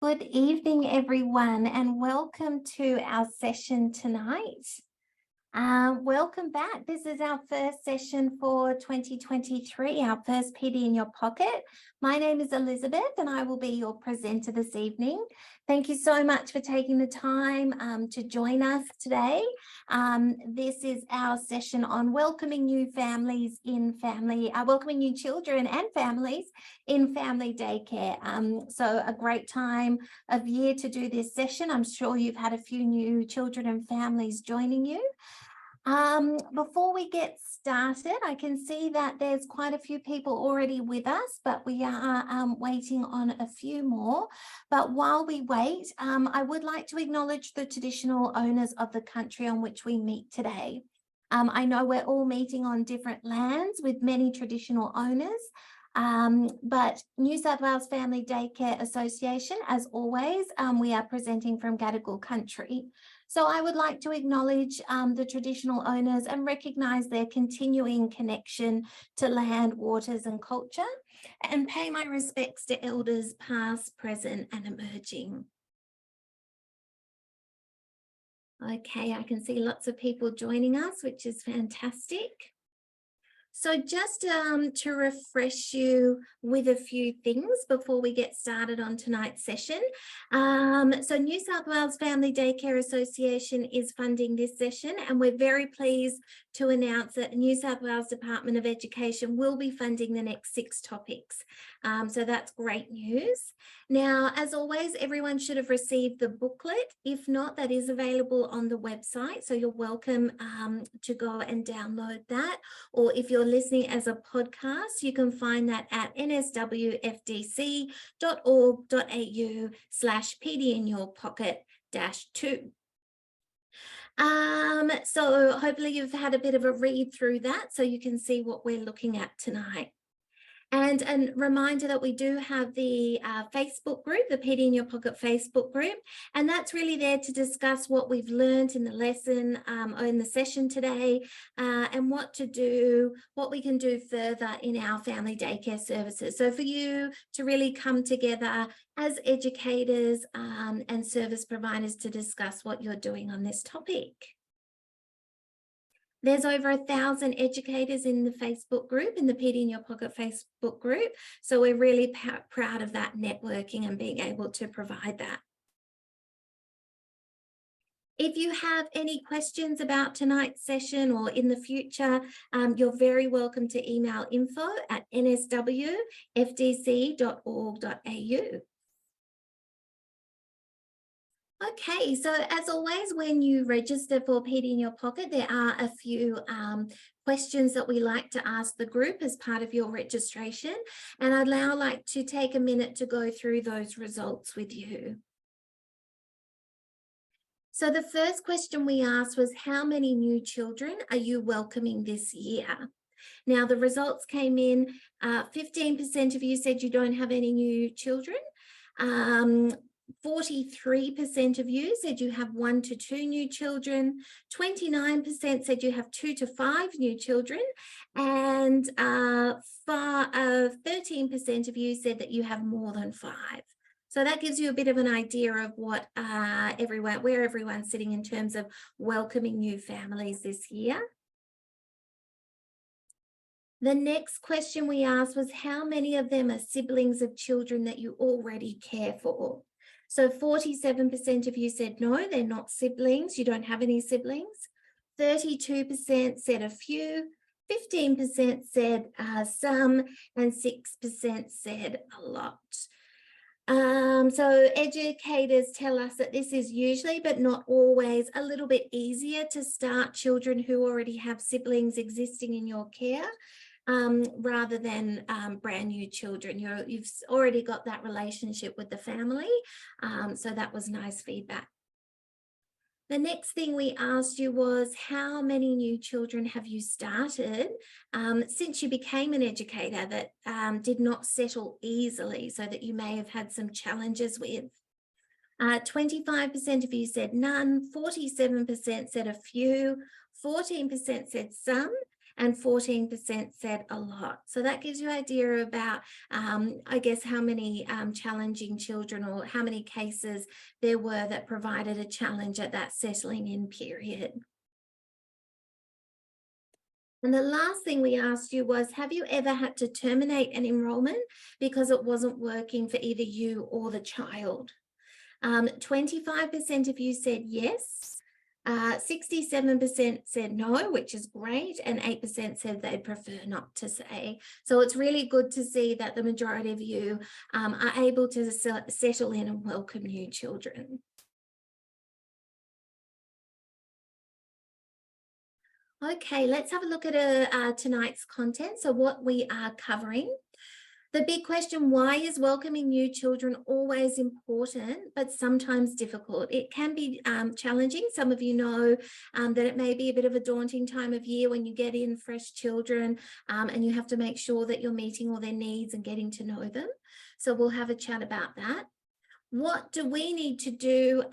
Good evening, everyone, and welcome to our session tonight. Welcome back. This is our first session for 2023, our first PD in Your Pocket. My name is Elizabeth and I will be your presenter this evening. Thank you so much for taking the time to join us today. This is our session on welcoming new families in family, welcoming new children and families in family daycare. So a great time of year to do this session. I'm sure you've had a few new children and families joining you. Before we get started, I can see that there's quite a few people already with us, but we are waiting on a few more. But while we wait, I would like to acknowledge the traditional owners of the country on which we meet today. I know we're all meeting on different lands with many traditional owners, but New South Wales Family Daycare Association, as always, we are presenting from Gadigal country. So I would like to acknowledge the traditional owners and recognise their continuing connection to land, waters and culture, and pay my respects to elders past, present and emerging. Okay, I can see lots of people joining us, which is fantastic. So just to refresh you with a few things before we get started on tonight's session. So New South Wales Family Daycare Association is funding this session, and we're very pleased to announce that the New South Wales Department of Education will be funding the next 6 topics. So that's great news. Now, as always, everyone should have received the booklet. If not, that is available on the website. So you're welcome to go and download that. Or if you're listening as a podcast, you can find that at nswfdc.org.au/PD-in-your-pocket-2. So hopefully you've had a bit of a read through that so you can see what we're looking at tonight. And a reminder that we do have the Facebook group, the PD in Your Pocket Facebook group, and that's really there to discuss what we've learned in the lesson or in the session today, and what to do, what we can do further in our family daycare services. So for you to really come together as educators and service providers to discuss what you're doing on this topic. There's over 1,000 educators in the Facebook group, in the PD in Your Pocket Facebook group. So we're really proud of that networking and being able to provide that. If you have any questions about tonight's session or in the future, you're very welcome to email info@nswfdc.org.au. Okay, so as always, when you register for PD in Your Pocket, there are a few questions that we like to ask the group as part of your registration. And I'd now like to take a minute to go through those results with you. So the first question we asked was, how many new children are you welcoming this year? Now, the results came in, 15% of you said you don't have any new children. 43% of you said you have 1 to 2 new children, 29% said you have 2 to 5 new children, and 13% of you said that you have more than 5. So that gives you a bit of an idea of what where everyone's sitting in terms of welcoming new families this year. The next question we asked was, how many of them are siblings of children that you already care for? So 47% of you said no, they're not siblings, you don't have any siblings. 32% said a few, 15% said some, and 6% said a lot. So educators tell us that this is usually, but not always, a little bit easier to start children who already have siblings existing in your care, rather than brand new children. You've already got that relationship with the family, so that was nice feedback. The next thing we asked you was, how many new children have you started since you became an educator that did not settle easily, so that you may have had some challenges with? 25% of you said none, 47% said a few, 14% said some, and 14% said a lot. So that gives you an idea about, I guess, how many challenging children or how many cases there were that provided a challenge at that settling in period. And the last thing we asked you was, have you ever had to terminate an enrolment because it wasn't working for either you or the child? 25% of you said yes. 67% said no, which is great, and 8% said they'd prefer not to say. So it's really good to see that the majority of you are able to settle in and welcome new children. Okay, let's have a look at tonight's content. So what we are covering. The big question, why is welcoming new children always important, but sometimes difficult? It can be challenging. Some of you know that it may be a bit of a daunting time of year when you get in fresh children and you have to make sure that you're meeting all their needs and getting to know them. So we'll have a chat about that. What do we need to do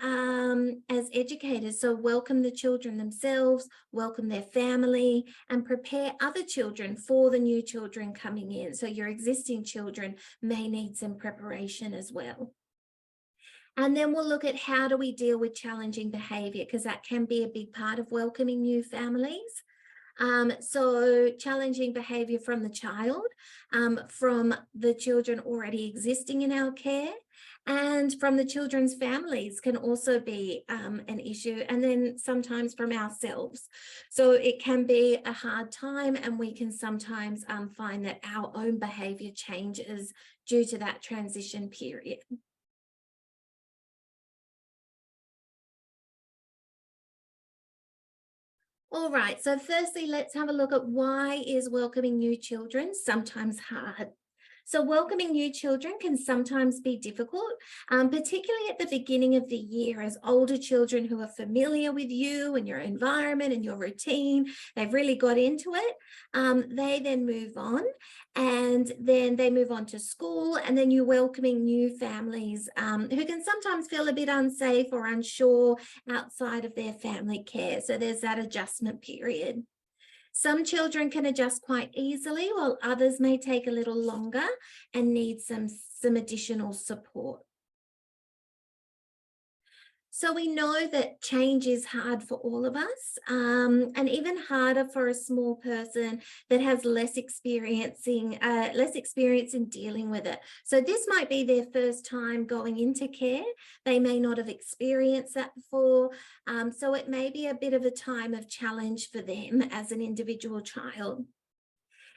as educators? So welcome the children themselves, welcome their family, and prepare other children for the new children coming in. So your existing children may need some preparation as well. And then we'll look at how do we deal with challenging behaviour, because that can be a big part of welcoming new families. So challenging behaviour from the child, from the children already existing in our care, and from the children's families can also be an issue, and then sometimes from ourselves. So it can be a hard time, and we can sometimes find that our own behaviour changes due to that transition period. All right, so firstly, let's have a look at why is welcoming new children sometimes hard. So welcoming new children can sometimes be difficult, particularly at the beginning of the year, as older children who are familiar with you and your environment and your routine, they've really got into it. They then move on, and then they move on to school, and then you're welcoming new families who can sometimes feel a bit unsafe or unsure outside of their family care. So there's that adjustment period. Some children can adjust quite easily, while others may take a little longer and need some additional support. So we know that change is hard for all of us, and even harder for a small person that has less experience in dealing with it. So this might be their first time going into care. They may not have experienced that before. So it may be a bit of a time of challenge for them as an individual child.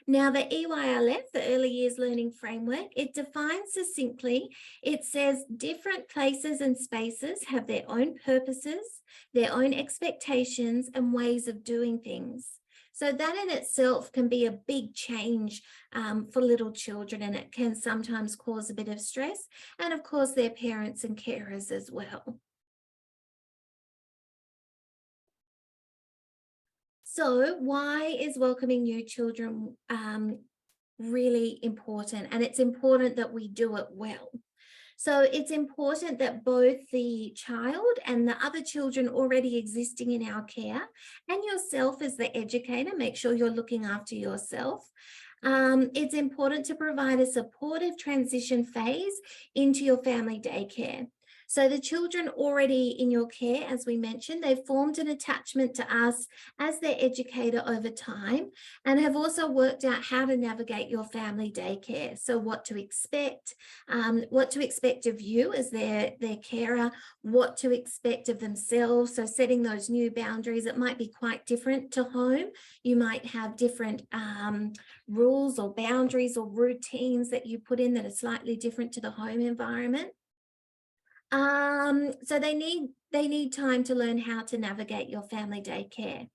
Now, the EYLF, the Early Years Learning Framework, it defines succinctly, it says different places and spaces have their own purposes, their own expectations and ways of doing things. So that in itself can be a big change for little children, and it can sometimes cause a bit of stress, and of course their parents and carers as well. So why is welcoming new children really important? And it's important that we do it well. So it's important that both the child and the other children already existing in our care, and yourself as the educator, make sure you're looking after yourself. It's important to provide a supportive transition phase into your family daycare. So the children already in your care, as we mentioned, they've formed an attachment to us as their educator over time, and have also worked out how to navigate your family daycare. So what to expect of you as their carer, what to expect of themselves. So setting those new boundaries, it might be quite different to home. You might have different rules or boundaries or routines that you put in that are slightly different to the home environment. So they need time to learn how to navigate your family daycare.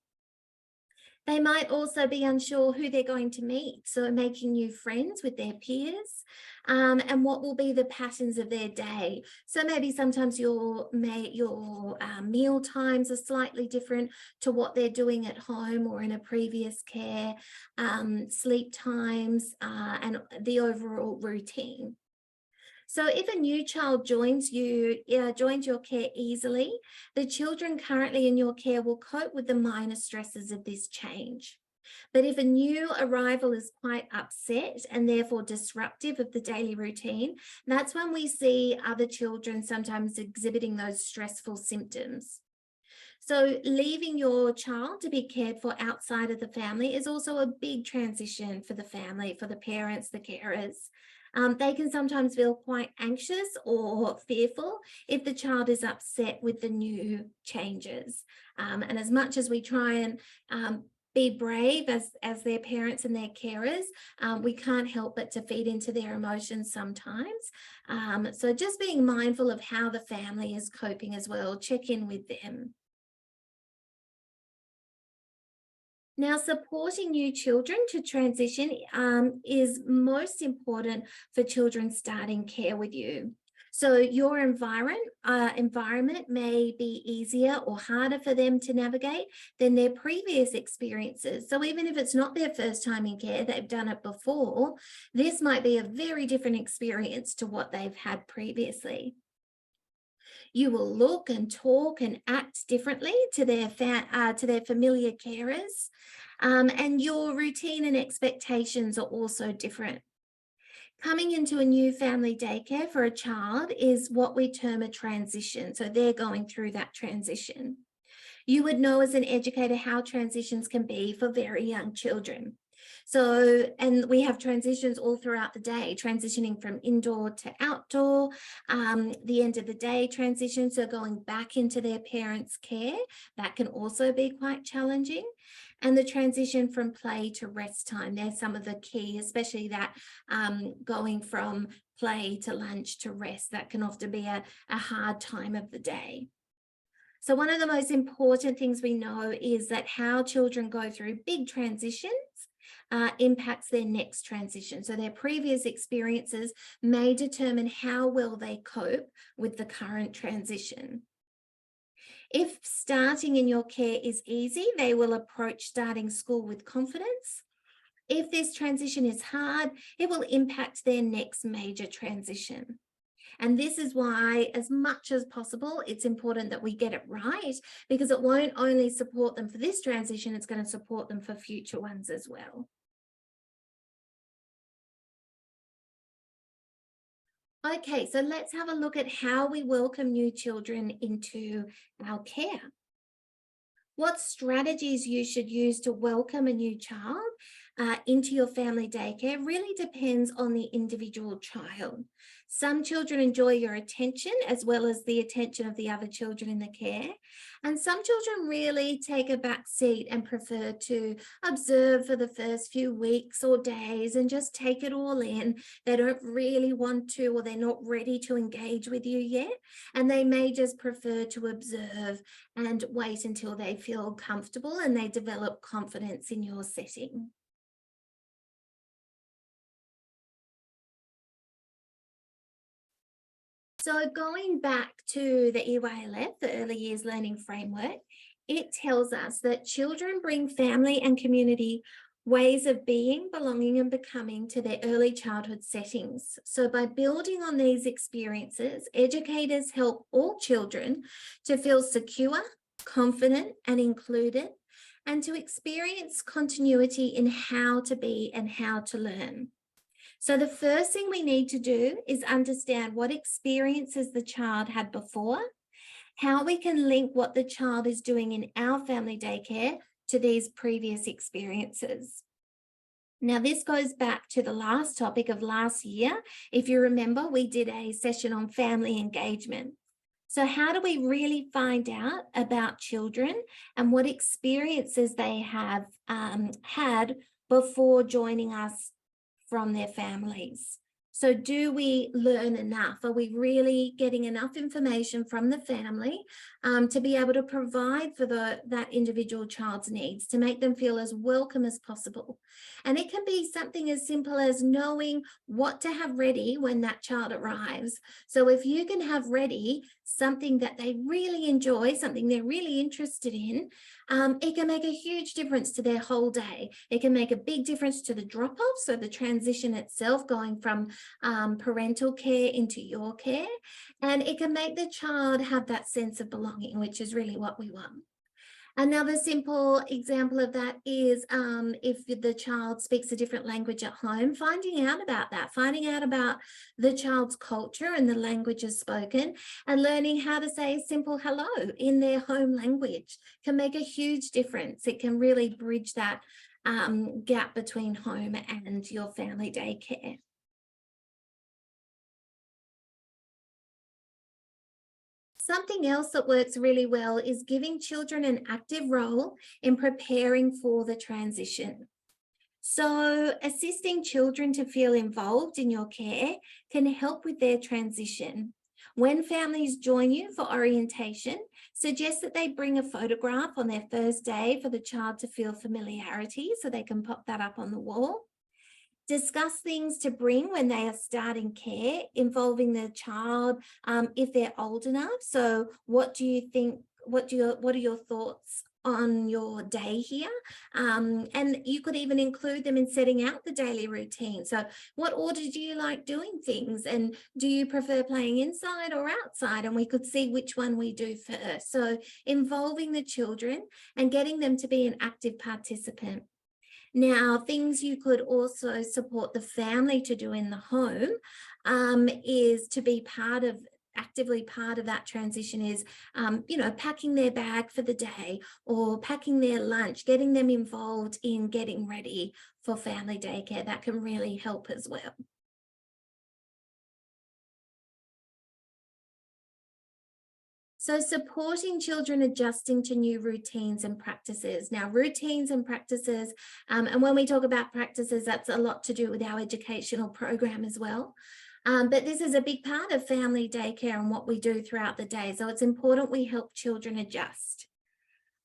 They might also be unsure who they're going to meet, so making new friends with their peers, and what will be the patterns of their day. So maybe sometimes your meal times are slightly different to what they're doing at home or in a previous care, sleep times, and the overall routine. So if a new child joins your care easily, the children currently in your care will cope with the minor stresses of this change. But if a new arrival is quite upset and therefore disruptive of the daily routine, that's when we see other children sometimes exhibiting those stressful symptoms. So leaving your child to be cared for outside of the family is also a big transition for the family, for the parents, the carers. They can sometimes feel quite anxious or fearful if the child is upset with the new changes. And as much as we try and be brave as their parents and their carers, we can't help but to feed into their emotions sometimes. So just being mindful of how the family is coping as well, check in with them. Now, supporting new children to transition is most important for children starting care with you. So your environment may be easier or harder for them to navigate than their previous experiences. So even if it's not their first time in care, they've done it before, this might be a very different experience to what they've had previously. You will look and talk and act differently to their familiar carers. And your routine and expectations are also different. Coming into a new family daycare for a child is what we term a transition. So they're going through that transition. You would know as an educator how transitions can be for very young children. So, and we have transitions all throughout the day, transitioning from indoor to outdoor, the end of the day transition, so going back into their parents' care, that can also be quite challenging. And the transition from play to rest time, there's some of the key, especially that going from play to lunch to rest, that can often be a hard time of the day. So one of the most important things we know is that how children go through big transitions impacts their next transition. So their previous experiences may determine how well they cope with the current transition. If starting in your care is easy, they will approach starting school with confidence. If this transition is hard, it will impact their next major transition. And this is why, as much as possible, it's important that we get it right, because it won't only support them for this transition, it's going to support them for future ones as well. Okay, so let's have a look at how we welcome new children into our care. What strategies you should use to welcome a new child into your family daycare really depends on the individual child. Some children enjoy your attention as well as the attention of the other children in the care. And some children really take a back seat and prefer to observe for the first few weeks or days and just take it all in. They don't really want to, or they're not ready to engage with you yet. And they may just prefer to observe and wait until they feel comfortable and they develop confidence in your setting. So going back to the EYLF, the Early Years Learning Framework, it tells us that children bring family and community ways of being, belonging, and becoming to their early childhood settings. So by building on these experiences, educators help all children to feel secure, confident, and included, and to experience continuity in how to be and how to learn. So the first thing we need to do is understand what experiences the child had before, how we can link what the child is doing in our family daycare to these previous experiences. Now, this goes back to the last topic of last year. If you remember, we did a session on family engagement. So how do we really find out about children and what experiences they have had before joining us from their families? So do we learn enough? Are we really getting enough information from the family to be able to provide for that individual child's needs, to make them feel as welcome as possible? And it can be something as simple as knowing what to have ready when that child arrives. So if you can have ready something that they really enjoy, something they're really interested in, it can make a huge difference to their whole day. It can make a big difference to the drop-off, so the transition itself going from parental care into your care, and it can make the child have that sense of belonging, which is really what we want. Another simple example of that is if the child speaks a different language at home, finding out about that, finding out about the child's culture and the languages spoken, and learning how to say simple hello in their home language can make a huge difference. It can really bridge that gap between home and your family daycare. Something else that works really well is giving children an active role in preparing for the transition. So assisting children to feel involved in your care can help with their transition. When families join you for orientation, suggest that they bring a photograph on their first day for the child to feel familiarity so they can pop that up on the wall. Discuss things to bring when they are starting care involving the child if they're old enough. So what do you think, what are your thoughts on your day here? And you could even include them in setting out the daily routine. So what order do you like doing things? And do you prefer playing inside or outside? And we could see which one we do first. So involving the children and getting them to be an active participant. Now, things you could also support the family to do in the home is to be actively part of that transition is, packing their bag for the day or packing their lunch, getting them involved in getting ready for family daycare. That can really help as well. So supporting children adjusting to new routines and practices. Now, routines and practices, and when we talk about practices, that's a lot to do with our educational program as well. But this is a big part of family daycare and what we do throughout the day. So it's important we help children adjust.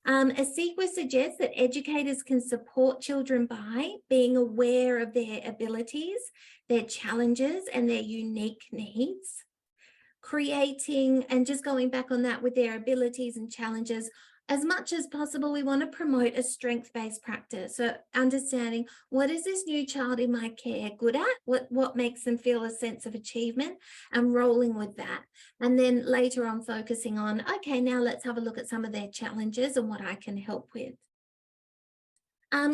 ASIQA suggests that educators can support children by being aware of their abilities, their challenges, and their unique needs. Creating and just going back on that with their abilities and challenges, as much as possible, we want to promote a strength-based practice. So understanding what is this new child in my care good at, what makes them feel a sense of achievement, and rolling with that. And then later on focusing on, okay, now let's have a look at some of their challenges and what I can help with.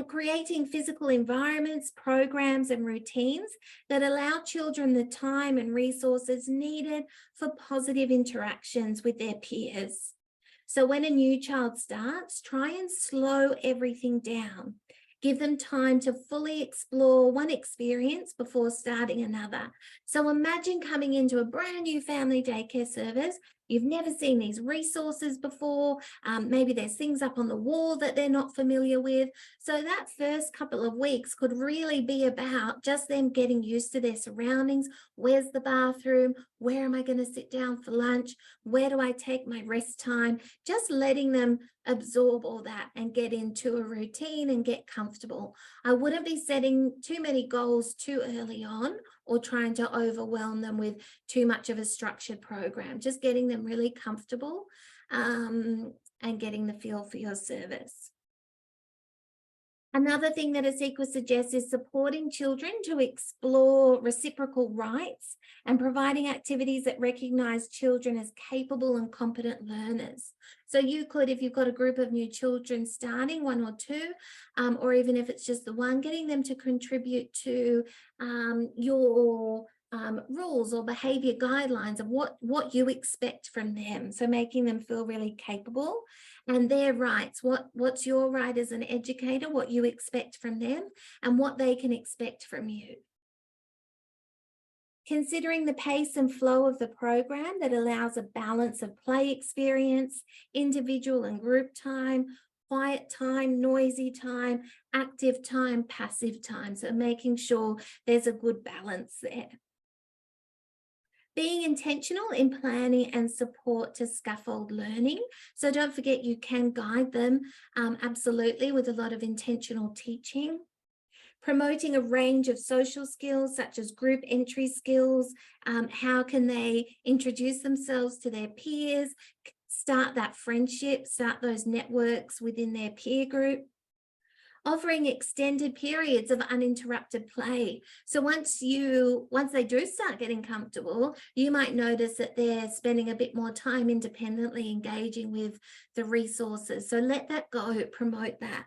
Creating physical environments, programs and routines that allow children the time and resources needed for positive interactions with their peers. So when a new child starts, try and slow everything down. Give them time to fully explore one experience before starting another. So imagine coming into a brand new family daycare service. You've never seen these resources before. Maybe there's things up on the wall that they're not familiar with. So that first couple of weeks could really be about just them getting used to their surroundings. Where's the bathroom? Where am I going to sit down for lunch? Where do I take my rest time? Just letting them absorb all that and get into a routine and get comfortable. I wouldn't be setting too many goals too early on or trying to overwhelm them with too much of a structured program, just getting them really comfortable and getting the feel for your service. Another thing that ASIQA suggests is supporting children to explore reciprocal rights and providing activities that recognise children as capable and competent learners. So you could, if you've got a group of new children starting, one or two, or even if it's just the one, getting them to contribute to your rules or behaviour guidelines of what you expect from them. So making them feel really capable and their rights, what's your right as an educator, what you expect from them and what they can expect from you. Considering the pace and flow of the program that allows a balance of play experience, individual and group time, quiet time, noisy time, active time, passive time. So making sure there's a good balance there. Being intentional in planning and support to scaffold learning. So don't forget you can guide them absolutely with a lot of intentional teaching. Promoting a range of social skills such as group entry skills. How can they introduce themselves to their peers, start that friendship, start those networks within their peer group. Offering extended periods of uninterrupted play. So once they do start getting comfortable, you might notice that they're spending a bit more time independently engaging with the resources. So let that go, promote that.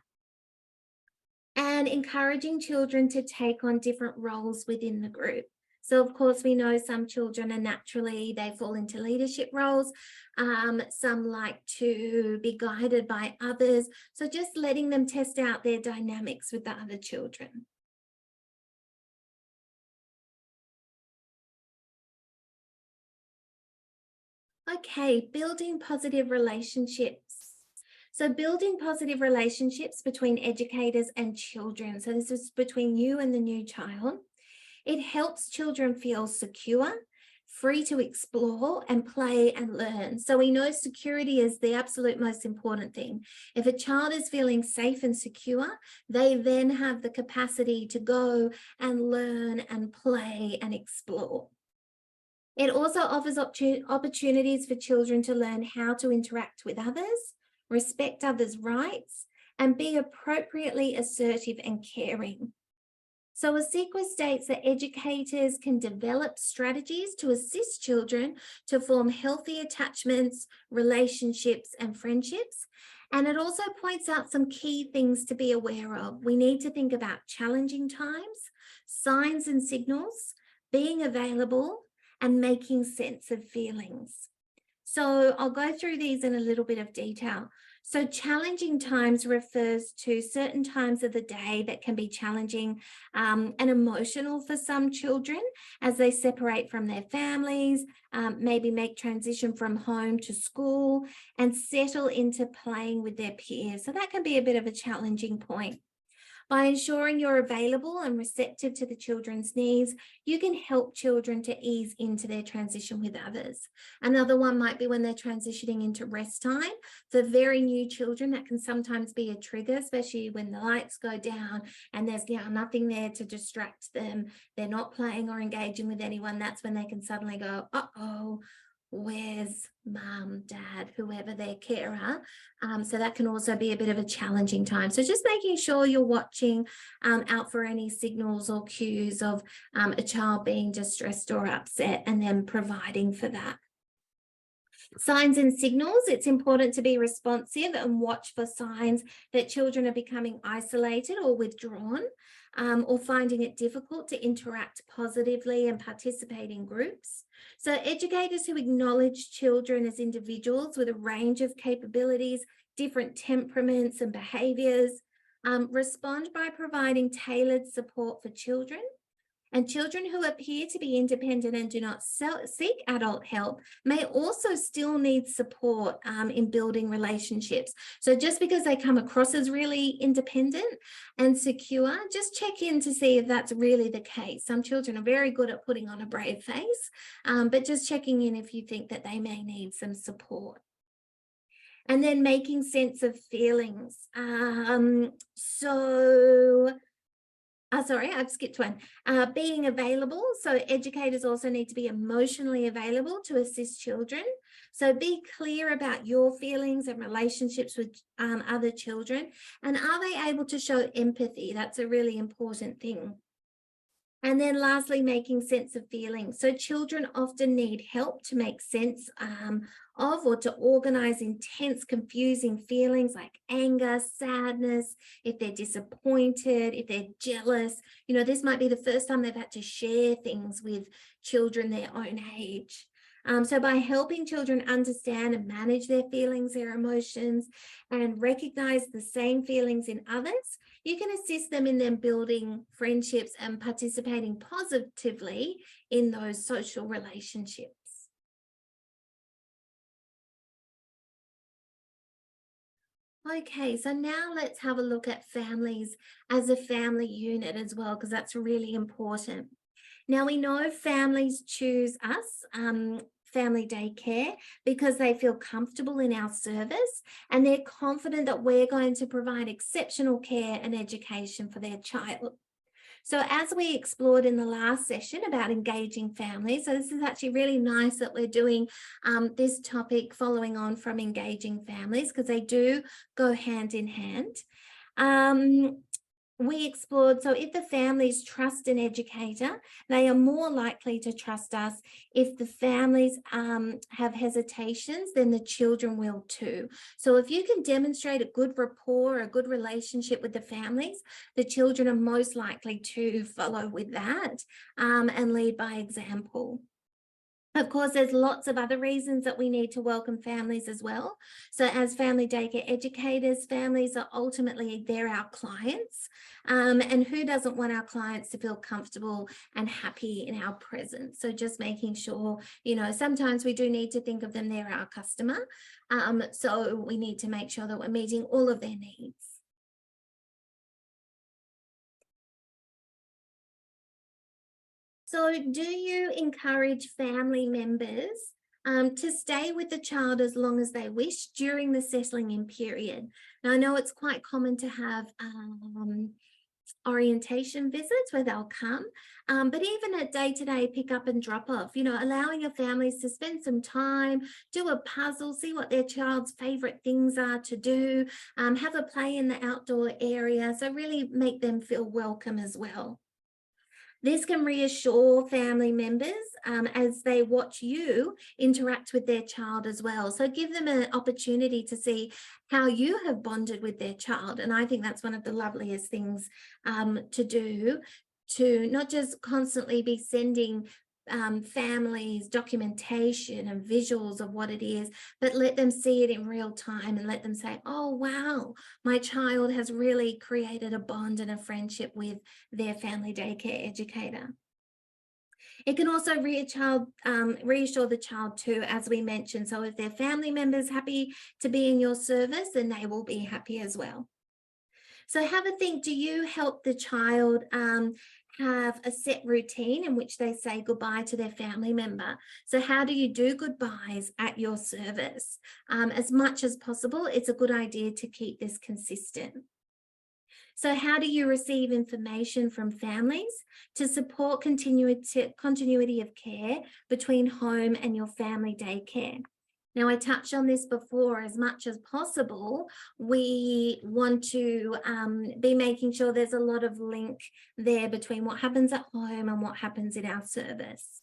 And encouraging children to take on different roles within the group. So of course, we know some children are naturally, they fall into leadership roles. Some like to be guided by others. So just letting them test out their dynamics with the other children. Okay, building positive relationships. So building positive relationships between educators and children. So this is between you and the new child. It helps children feel secure, free to explore and play and learn. So we know security is the absolute most important thing. If a child is feeling safe and secure, they then have the capacity to go and learn and play and explore. It also offers opportunities for children to learn how to interact with others, respect others' rights, and be appropriately assertive and caring. So ASIQA states that educators can develop strategies to assist children to form healthy attachments, relationships, and friendships. And it also points out some key things to be aware of. We need to think about challenging times, signs and signals, being available, and making sense of feelings. So I'll go through these in a little bit of detail. So challenging times refers to certain times of the day that can be challenging and emotional for some children as they separate from their families, maybe make transition from home to school and settle into playing with their peers. So that can be a bit of a challenging point. By ensuring you're available and receptive to the children's needs, you can help children to ease into their transition with others. Another one might be when they're transitioning into rest time. For very new children, that can sometimes be a trigger, especially when the lights go down and there's nothing there to distract them. They're not playing or engaging with anyone. That's when they can suddenly go, uh-oh, where's mum, dad, whoever their carer. So that can also be a bit of a challenging time. So just making sure you're watching out for any signals or cues of a child being distressed or upset and then providing for that. Signs and signals, it's important to be responsive and watch for signs that children are becoming isolated or withdrawn or finding it difficult to interact positively and participate in groups. So educators who acknowledge children as individuals with a range of capabilities, different temperaments and behaviours, respond by providing tailored support for children. And children who appear to be independent and do not seek adult help may also still need support in building relationships. So just because they come across as really independent and secure, just check in to see if that's really the case. Some children are very good at putting on a brave face, but just checking in if you think that they may need some support. And then making sense of feelings. Sorry, I've skipped one. Being available. So educators also need to be emotionally available to assist children. So be clear about your feelings and relationships with other children. And are they able to show empathy? That's a really important thing. And then lastly, making sense of feelings. So children often need help to make sense of or to organize intense, confusing feelings like anger, sadness, if they're disappointed, if they're jealous. This might be the first time they've had to share things with children their own age. So by helping children understand and manage their feelings, their emotions, and recognize the same feelings in others, you can assist them in them building friendships and participating positively in those social relationships. Okay, so now let's have a look at families as a family unit as well, because that's really important. Now we know families choose us, family daycare, because they feel comfortable in our service and they're confident that we're going to provide exceptional care and education for their child. So as we explored in the last session about engaging families, so this is actually really nice that we're doing this topic following on from engaging families because they do go hand in hand. We explored, so if the families trust an educator, they are more likely to trust us. If the families have hesitations, then the children will too. So if you can demonstrate a good rapport, a good relationship with the families, the children are most likely to follow with that and lead by example. Of course, there's lots of other reasons that we need to welcome families as well. So as family daycare educators, families are ultimately, they're our clients. And who doesn't want our clients to feel comfortable and happy in our presence? So just making sure, sometimes we do need to think of them, they're our customer. So we need to make sure that we're meeting all of their needs. So do you encourage family members to stay with the child as long as they wish during the settling in period? Now, I know it's quite common to have orientation visits where they'll come, but even at day-to-day pick up and drop off, allowing your families to spend some time, do a puzzle, see what their child's favorite things are to do, have a play in the outdoor area. So really make them feel welcome as well. This can reassure family members as they watch you interact with their child as well. So give them an opportunity to see how you have bonded with their child. And I think that's one of the loveliest things to do, to not just constantly be sending families documentation and visuals of what it is, but let them see it in real time and let them say, oh wow, my child has really created a bond and a friendship with their family daycare educator. It can also reassure the child too, as we mentioned. So if their family members happy to be in your service, then they will be happy as well. So have a think, do you help the child have a set routine in which they say goodbye to their family member? So how do you do goodbyes at your service? As much as possible, it's a good idea to keep this consistent. So how do you receive information from families to support continuity of care between home and your family daycare? Now, I touched on this before, as much as possible, we want to be making sure there's a lot of link there between what happens at home and what happens in our service.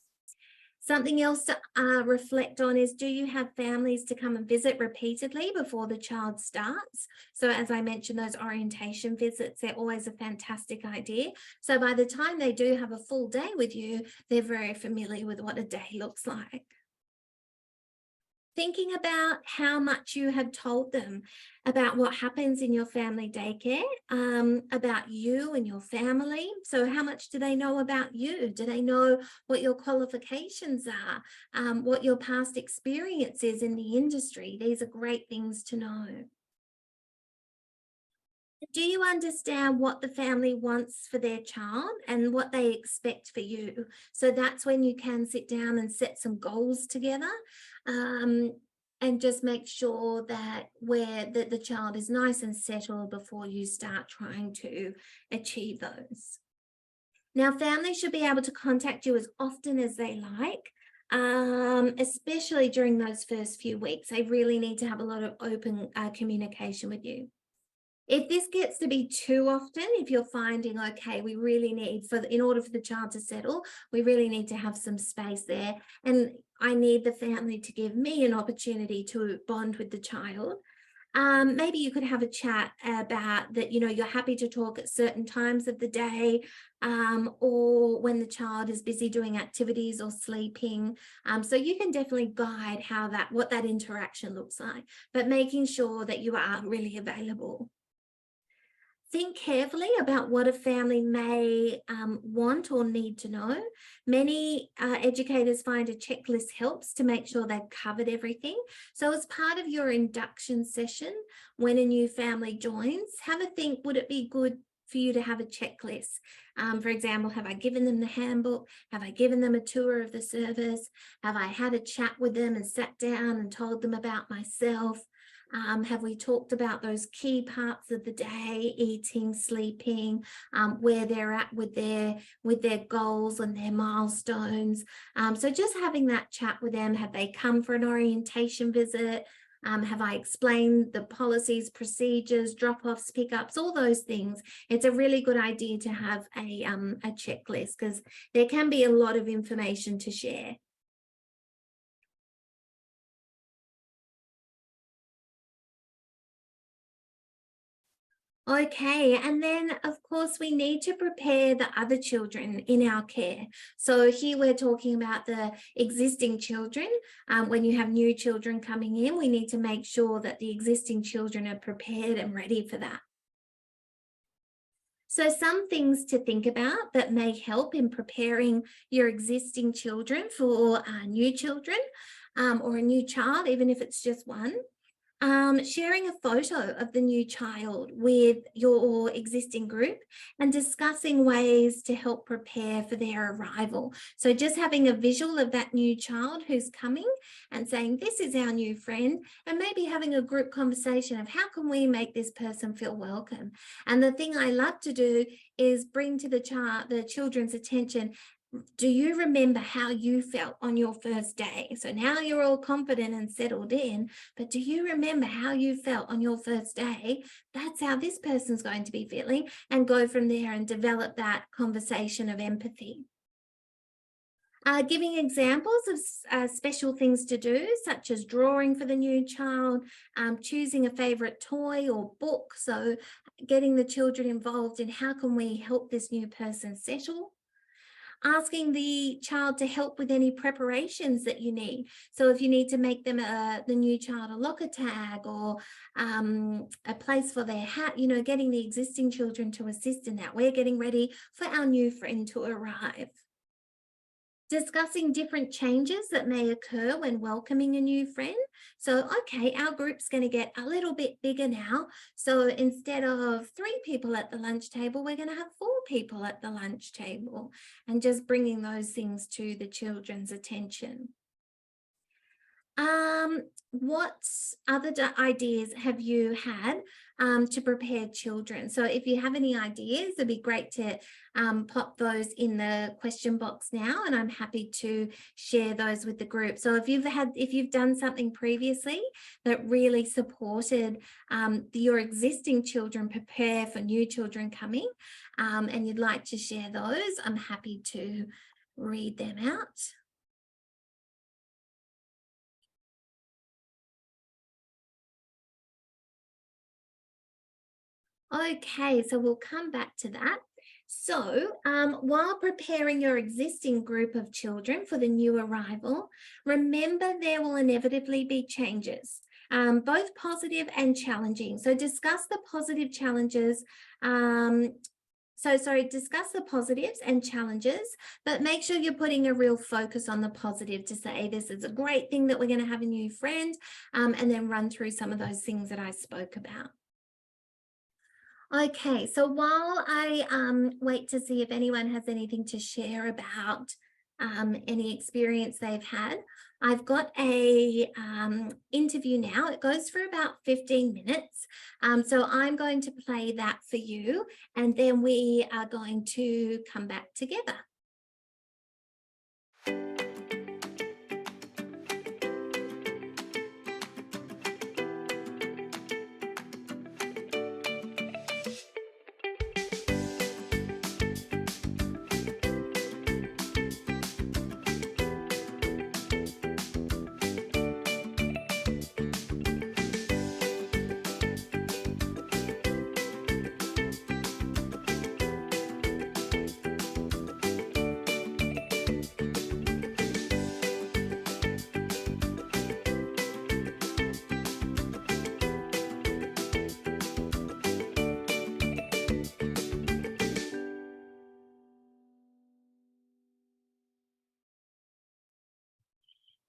Something else to reflect on is, do you have families to come and visit repeatedly before the child starts? So as I mentioned, those orientation visits, they're always a fantastic idea. So by the time they do have a full day with you, they're very familiar with what a day looks like. Thinking about how much you have told them about what happens in your family daycare, about you and your family. So how much do they know about you? Do they know what your qualifications are, what your past experience is in the industry? These are great things to know. Do you understand what the family wants for their child and what they expect for you? So that's when you can sit down and set some goals together, and just make sure that the child is nice and settled before you start trying to achieve those. Now, families should be able to contact you as often as they like, especially during those first few weeks. They really need to have a lot of open communication with you. If this gets to be too often, if you're finding, okay, we really need, in order for the child to settle, we really need to have some space there, and I need the family to give me an opportunity to bond with the child, maybe you could have a chat about that, you're happy to talk at certain times of the day, or when the child is busy doing activities or sleeping. So you can definitely guide what that interaction looks like, but making sure that you are really available. Think carefully about what a family may want or need to know. Many educators find a checklist helps to make sure they've covered everything. So as part of your induction session, when a new family joins, have a think, would it be good for you to have a checklist? For example, have I given them the handbook? Have I given them a tour of the service? Have I had a chat with them and sat down and told them about myself? Have we talked about those key parts of the day, eating, sleeping, where they're at with their goals and their milestones? So just having that chat with them. Have they come for an orientation visit? Have I explained the policies, procedures, drop-offs, pickups, all those things? It's a really good idea to have a checklist, because there can be a lot of information to share. Okay, and then of course we need to prepare the other children in our care. So here we're talking about the existing children. When you have new children coming in, we need to make sure that the existing children are prepared and ready for that. So some things to think about that may help in preparing your existing children for new children, or a new child, even if it's just one. Sharing a photo of the new child with your existing group and discussing ways to help prepare for their arrival. So just having a visual of that new child who's coming and saying, this is our new friend, and maybe having a group conversation of how can we make this person feel welcome. And the thing I love to do is bring to the children's attention, do you remember how you felt on your first day? So now you're all confident and settled in, but do you remember how you felt on your first day? That's how this person's going to be feeling, and go from there and develop that conversation of empathy. Giving examples of special things to do, such as drawing for the new child, choosing a favourite toy or book. So getting the children involved in how can we help this new person settle. Asking the child to help with any preparations that you need. So if you need to make them the new child a locker tag, or a place for their hat, getting the existing children to assist in that. We're getting ready for our new friend to arrive. Discussing different changes that may occur when welcoming a new friend. So, okay, our group's going to get a little bit bigger now. So instead of 3 people at the lunch table, we're going to have 4 people at the lunch table, and just bringing those things to the children's attention. What other ideas have you had to prepare children? So if you have any ideas, it'd be great to pop those in the question box now, and I'm happy to share those with the group. So if you've done something previously that really supported your existing children prepare for new children coming, and you'd like to share those, I'm happy to read them out. Okay, so we'll come back to that. So while preparing your existing group of children for the new arrival, remember there will inevitably be changes, both positive and challenging. So discuss the positive challenges. Discuss the positives and challenges, but make sure you're putting a real focus on the positive, to say this is a great thing that we're going to have a new friend, and then run through some of those things that I spoke about. Okay, so while I wait to see if anyone has anything to share about any experience they've had, I've got a interview now. It goes for about 15 minutes. So I'm going to play that for you, and then we are going to come back together.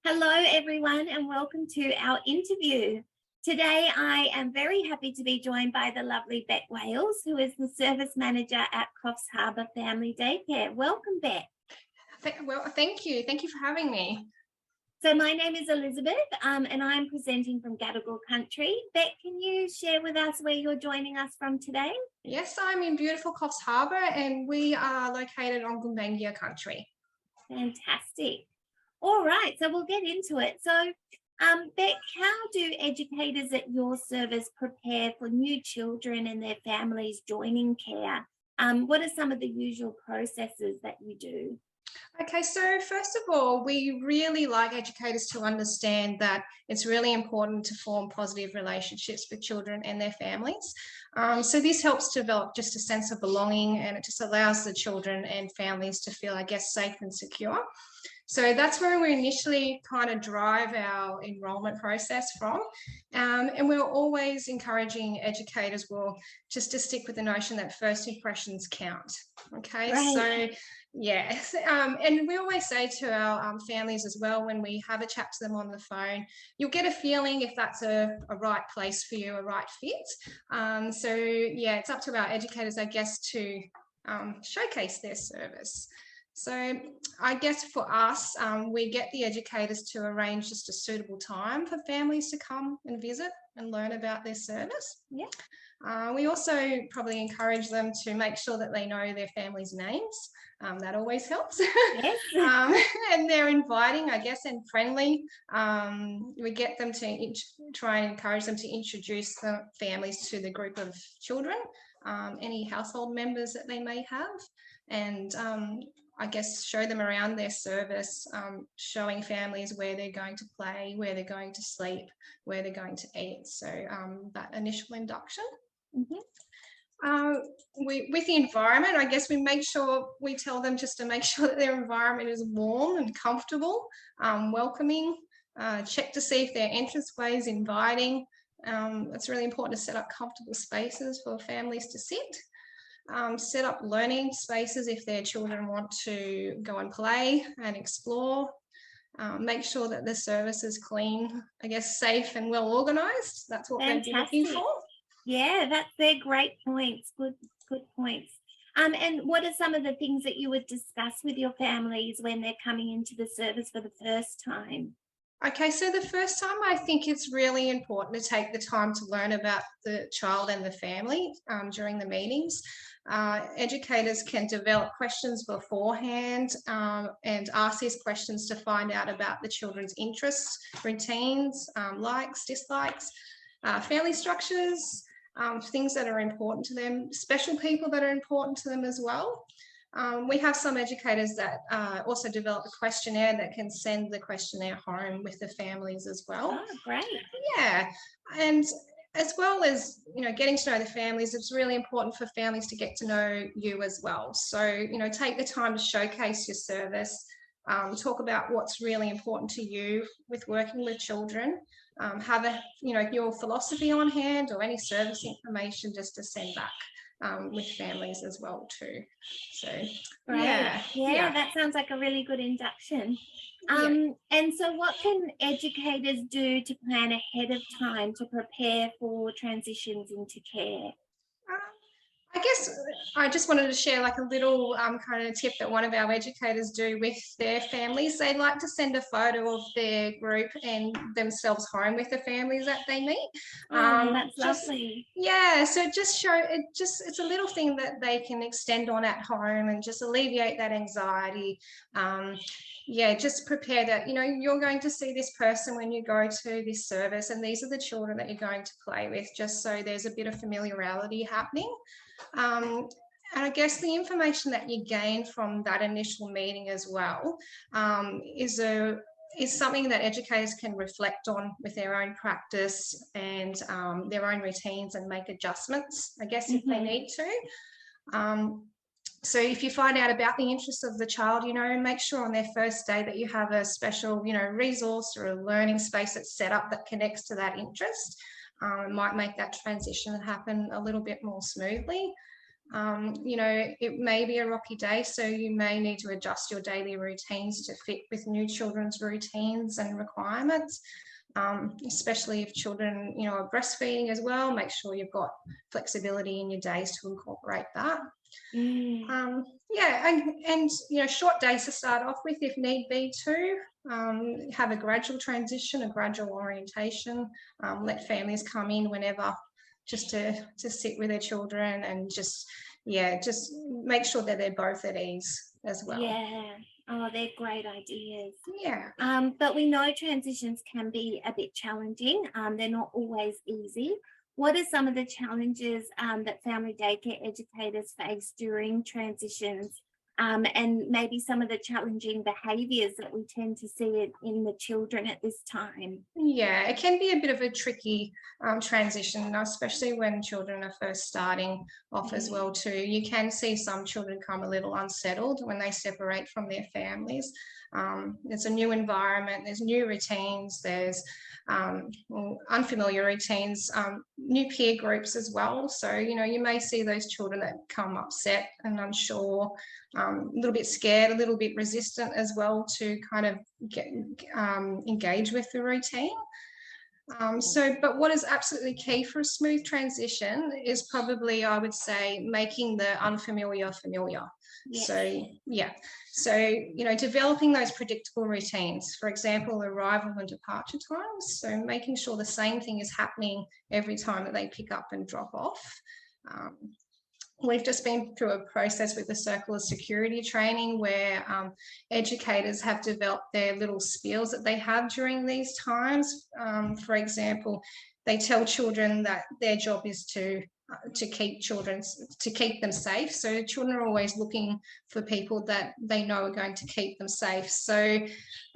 Hello, everyone, and welcome to our interview. Today, I am very happy to be joined by the lovely Bec Wales, who is the Service Manager at Coffs Harbour Family Daycare. Welcome, Bec. Well, thank you. Thank you for having me. So my name is Elizabeth, and I'm presenting from Gadigal country. Bec, can you share with us where you're joining us from today? Yes, I'm in beautiful Coffs Harbour, and we are located on Gumbaynggirr country. Fantastic. All right, so we'll get into it. So Bec, how do educators at your service prepare for new children and their families joining care? What are some of the usual processes that you do? Okay, so first of all, we really like educators to understand that it's really important to form positive relationships with children and their families. So this helps develop just a sense of belonging, and it just allows the children and families to feel, I guess, safe and secure. So that's where we initially kind of drive our enrolment process from. And we're always encouraging educators, well, just to stick with the notion that first impressions count. Okay, Right. so yes, and we always say to our families as well, when we have a chat to them on the phone, you'll get a feeling if that's a right place for you, a right fit. So yeah, it's up to our educators, I guess, to showcase their service. So I guess for us, we get the educators to arrange just a suitable time for families to come and visit and learn about their service. Yeah. We also probably encourage them to make sure that they know their family's names. That always helps. Yes. And they're inviting, I guess, and friendly. We get them to try and encourage them to introduce the families to the group of children, any household members that they may have, and I guess show them around their service, showing families where they're going to play, where they're going to sleep, where they're going to eat. So that initial induction. Mm-hmm. With the environment, I guess we tell them just to make sure that their environment is warm and comfortable, welcoming, check to see if their entranceway is inviting. It's really important to set up comfortable spaces for families to sit. Set up learning spaces if their children want to go and play and explore. Make sure that the service is clean, I guess, safe and well organised. That's what they'd be looking for. Yeah, they're great points. Good points. And what are some of the things that you would discuss with your families when they're coming into the service for the first time? Okay, so the first time, I think it's really important to take the time to learn about the child and the family during the meetings. Educators can develop questions beforehand and ask these questions to find out about the children's interests, routines, likes, dislikes, family structures, things that are important to them, special people that are important to them as well. We have some educators that also develop a questionnaire that can send the questionnaire home with the families as well. Oh, great. Yeah, and as well as, getting to know the families, it's really important for families to get to know you as well. So, take the time to showcase your service, talk about what's really important to you with working with children, have your philosophy on hand or any service information just to send back. With families as well too. So Great. Yeah, that sounds like a really good induction. And so what can educators do to plan ahead of time to prepare for transitions into care? I guess I just wanted to share like a little kind of tip that one of our educators do with their families. They like to send a photo of their group and themselves home with the families that they meet. That's lovely. Yeah, so it's a little thing that they can extend on at home and just alleviate that anxiety. Just prepare that, you're going to see this person when you go to this service, and these are the children that you're going to play with, just so there's a bit of familiarity happening. And I guess the information that you gain from that initial meeting as well is something that educators can reflect on with their own practice and their own routines and make adjustments, I guess, if they need to. So if you find out about the interests of the child, make sure on their first day that you have a special, resource or a learning space that's set up that connects to that interest. It might make that transition happen a little bit more smoothly. It may be a rocky day, so you may need to adjust your daily routines to fit with new children's routines and requirements, especially if children, are breastfeeding as well. Make sure you've got flexibility in your days to incorporate that. And short days to start off with if need be too. Have a gradual transition, a gradual orientation. Let families come in whenever, just to sit with their children and just make sure that they're both at ease as well. Yeah. Oh, they're great ideas. Yeah. But we know transitions can be a bit challenging. They're not always easy. What are some of the challenges that family daycare educators face during transitions, and maybe some of the challenging behaviours that we tend to see in the children at this time? Yeah, it can be a bit of a tricky transition, especially when children are first starting off as well too. You can see some children come a little unsettled when they separate from their families. There's a new environment, there's new routines, there's unfamiliar routines, new peer groups as well. So, you may see those children that come upset and unsure, a little bit scared, a little bit resistant as well to kind of engage with the routine. But what is absolutely key for a smooth transition is probably, I would say, making the unfamiliar familiar. Yes. So, developing those predictable routines, for example, arrival and departure times. So making sure the same thing is happening every time that they pick up and drop off. We've just been through a process with the circle of security training where educators have developed their little spiels that they have during these times. For example, they tell children that their job is to keep them safe. So children are always looking for people that they know are going to keep them safe. So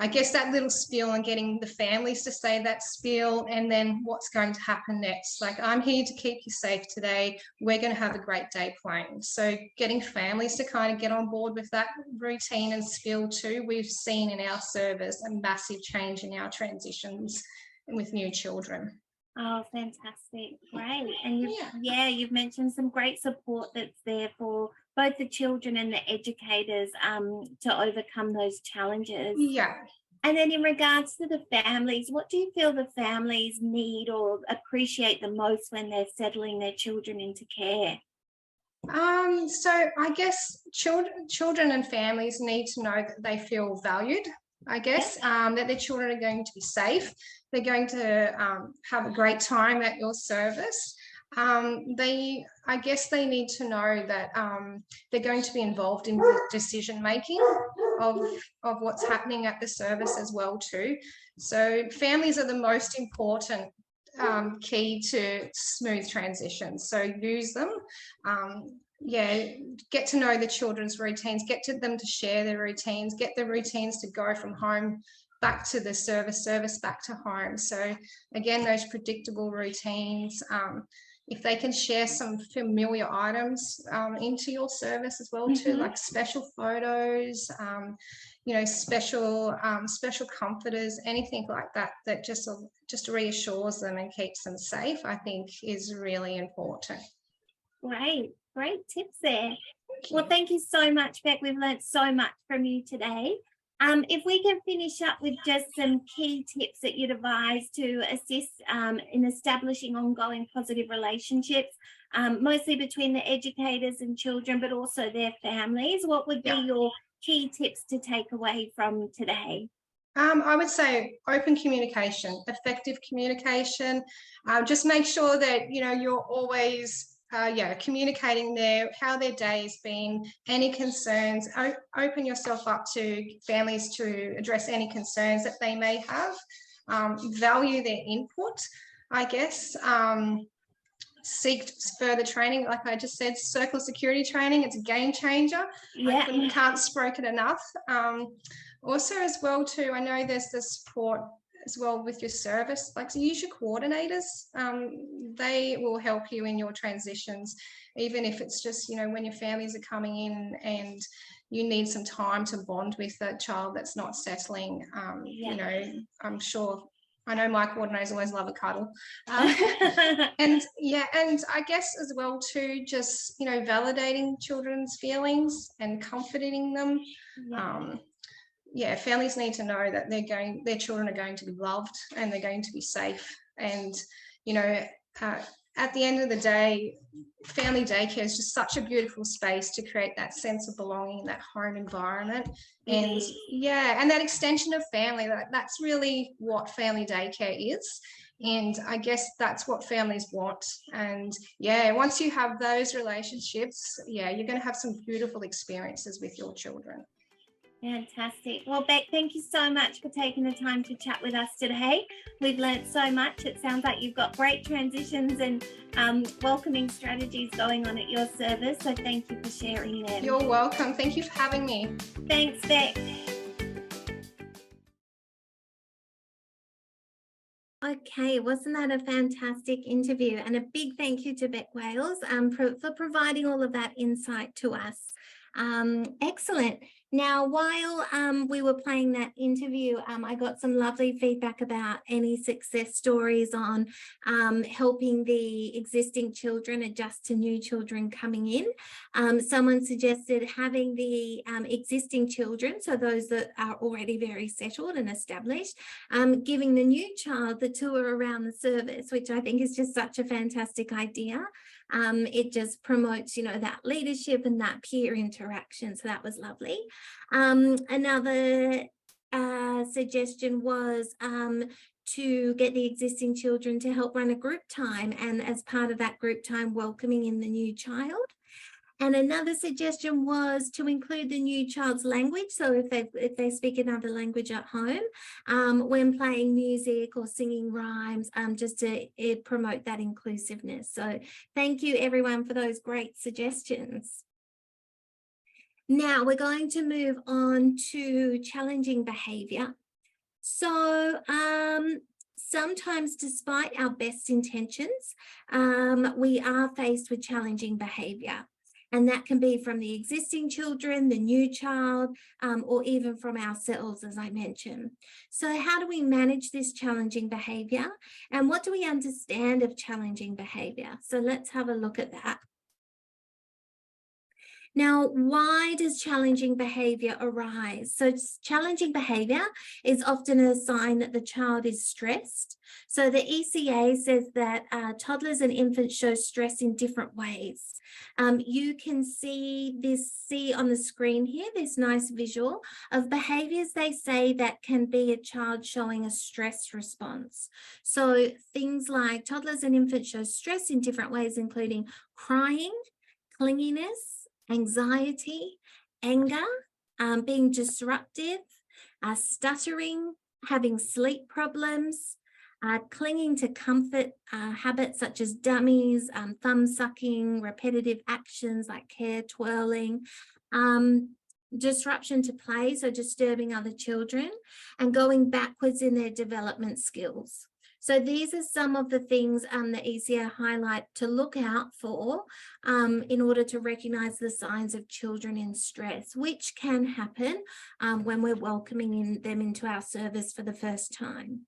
I guess that little spiel and getting the families to say that spiel, and then what's going to happen next. Like, I'm here to keep you safe today. We're going to have a great day playing. So getting families to kind of get on board with that routine and spiel too. We've seen in our service a massive change in our transitions with new children. Oh, fantastic. Great. And you've mentioned some great support that's there for both the children and the educators to overcome those challenges. Yeah. And then in regards to the families, what do you feel the families need or appreciate the most when they're settling their children into care? So I guess children and families need to know that they feel valued, I guess, that their children are going to be safe. They're going to have a great time at your service. I guess they need to know that they're going to be involved in the decision making of what's happening at the service as well too. So families are the most important key to smooth transitions. So use them. Get to know the children's routines, get to them to share their routines, get the routines to go from home back to the service back to home. So again, those predictable routines, if they can share some familiar items into your service as well too, like special photos, special comforters, anything like that, that just reassures them and keeps them safe, I think is really important. Great tips there. Well, thank you so much, Bec. We've learned so much from you today. If we can finish up with just some key tips that you'd advise to assist in establishing ongoing positive relationships, mostly between the educators and children, but also their families, what would be your key tips to take away from today? I would say open communication, effective communication. Just make sure that you're always communicating how their day's been, any concerns. Open yourself up to families to address any concerns that they may have. Value their input, I guess. Seek further training, like I just said, circle security training. It's a game changer. I can't stroke it enough. Also, as well too, I know there's the support as well with your service, like, so use your coordinators. They will help you in your transitions, even if it's just when your families are coming in and you need some time to bond with a child that's not settling. I'm sure, I know my coordinators always love a cuddle. And I guess as well too, just validating children's feelings and comforting them. Families need to know that their children are going to be loved and they're going to be safe. And, at the end of the day, family daycare is just such a beautiful space to create that sense of belonging, that home environment. And that extension of family, that's really what family daycare is. And I guess that's what families want. And once you have those relationships, you're going to have some beautiful experiences with your children. Fantastic. Well, Bec, thank you so much for taking the time to chat with us today. We've learnt so much. It sounds like you've got great transitions and welcoming strategies going on at your service. So thank you for sharing them. You're welcome. Thank you for having me. Thanks, Bec. Okay, wasn't that a fantastic interview? And a big thank you to Bec Wales for providing all of that insight to us. Excellent. Now, while we were playing that interview, I got some lovely feedback about any success stories on helping the existing children adjust to new children coming in. Someone suggested having the existing children, so those that are already very settled and established, giving the new child the tour around the service, which I think is just such a fantastic idea. It just promotes, that leadership and that peer interaction. So that was lovely. Another suggestion was to get the existing children to help run a group time, and as part of that group time, welcoming in the new child. And another suggestion was to include the new child's language. So if they speak another language at home, when playing music or singing rhymes, just to promote that inclusiveness. So thank you everyone for those great suggestions. Now we're going to move on to challenging behaviour. So sometimes, despite our best intentions, we are faced with challenging behaviour. And that can be from the existing children, the new child, or even from ourselves, as I mentioned. So how do we manage this challenging behaviour? And what do we understand of challenging behaviour? So let's have a look at that. Now, why does challenging behaviour arise? So challenging behaviour is often a sign that the child is stressed. So the ECA says that toddlers and infants show stress in different ways. You can see on the screen here, this nice visual of behaviours they say that can be a child showing a stress response. So things like toddlers and infants show stress in different ways, including crying, clinginess, anxiety, anger, being disruptive, stuttering, having sleep problems, clinging to comfort habits such as dummies, thumb sucking, repetitive actions like hair twirling, disruption to play, so disturbing other children, and going backwards in their development skills. So these are some of the things the ECA highlight to look out for in order to recognise the signs of children in stress, which can happen when we're welcoming them into our service for the first time.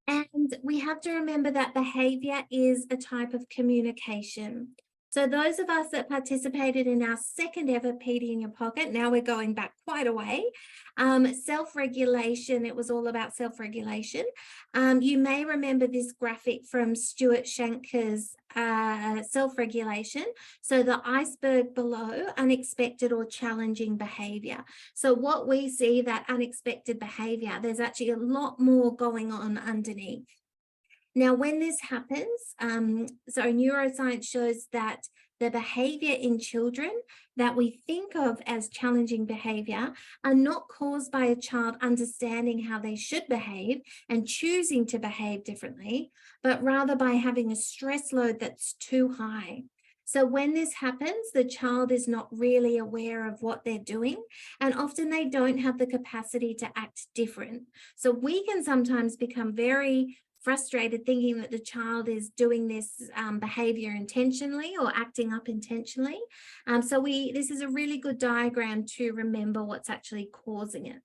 And we have to remember that behaviour is a type of communication. So those of us that participated in our second ever PD in Your Pocket, now we're going back quite a way, self-regulation, it was all about self-regulation. You may remember this graphic from Stuart Shanker's self-regulation. So the iceberg below, unexpected or challenging behaviour. So what we see, that unexpected behaviour, there's actually a lot more going on underneath. Now, when this happens, so neuroscience shows that the behaviour in children that we think of as challenging behaviour are not caused by a child understanding how they should behave and choosing to behave differently, but rather by having a stress load that's too high. So when this happens, the child is not really aware of what they're doing, and often they don't have the capacity to act different. So we can sometimes become very frustrated thinking that the child is doing this behaviour intentionally or acting up intentionally. So this is a really good diagram to remember what's actually causing it.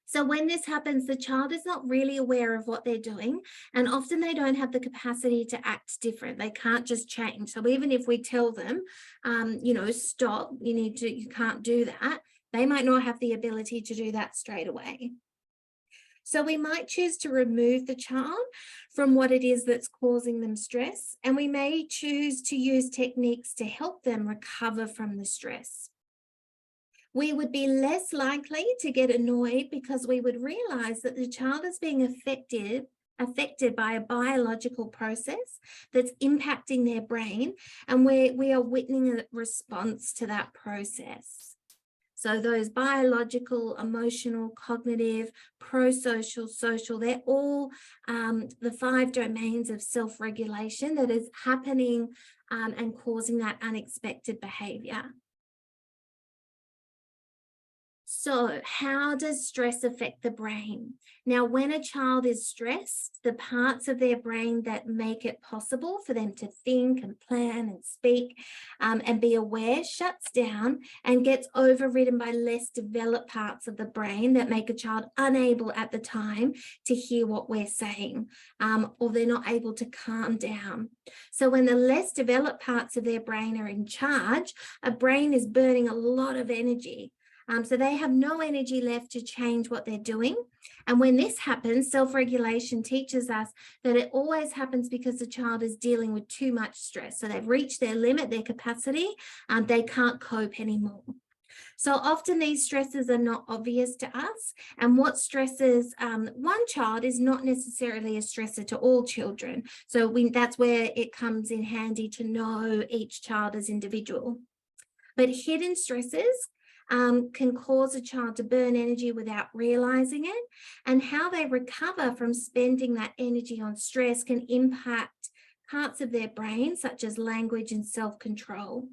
So when this happens, the child is not really aware of what they're doing, and often they don't have the capacity to act different. They can't just change. So even if we tell them, stop, you can't do that, they might not have the ability to do that straight away. So we might choose to remove the child from what it is that's causing them stress, and we may choose to use techniques to help them recover from the stress. We would be less likely to get annoyed because we would realise that the child is being affected affected by a biological process that's impacting their brain, and we are witnessing a response to that process. So those biological, emotional, cognitive, pro-social, social, they're all the 5 domains of self-regulation that is happening and causing that unexpected behavior. So how does stress affect the brain? Now, when a child is stressed, the parts of their brain that make it possible for them to think and plan and speak and be aware shuts down and gets overridden by less developed parts of the brain that make a child unable at the time to hear what we're saying, or they're not able to calm down. So when the less developed parts of their brain are in charge, a brain is burning a lot of energy. So they have no energy left to change what they're doing. And when this happens, self-regulation teaches us that it always happens because the child is dealing with too much stress. So they've reached their limit, their capacity, they can't cope anymore. So often these stresses are not obvious to us. And what stresses one child is not necessarily a stressor to all children. So that's where it comes in handy to know each child as individual. But hidden stresses can cause a child to burn energy without realizing it, and how they recover from spending that energy on stress can impact parts of their brain, such as language and self-control.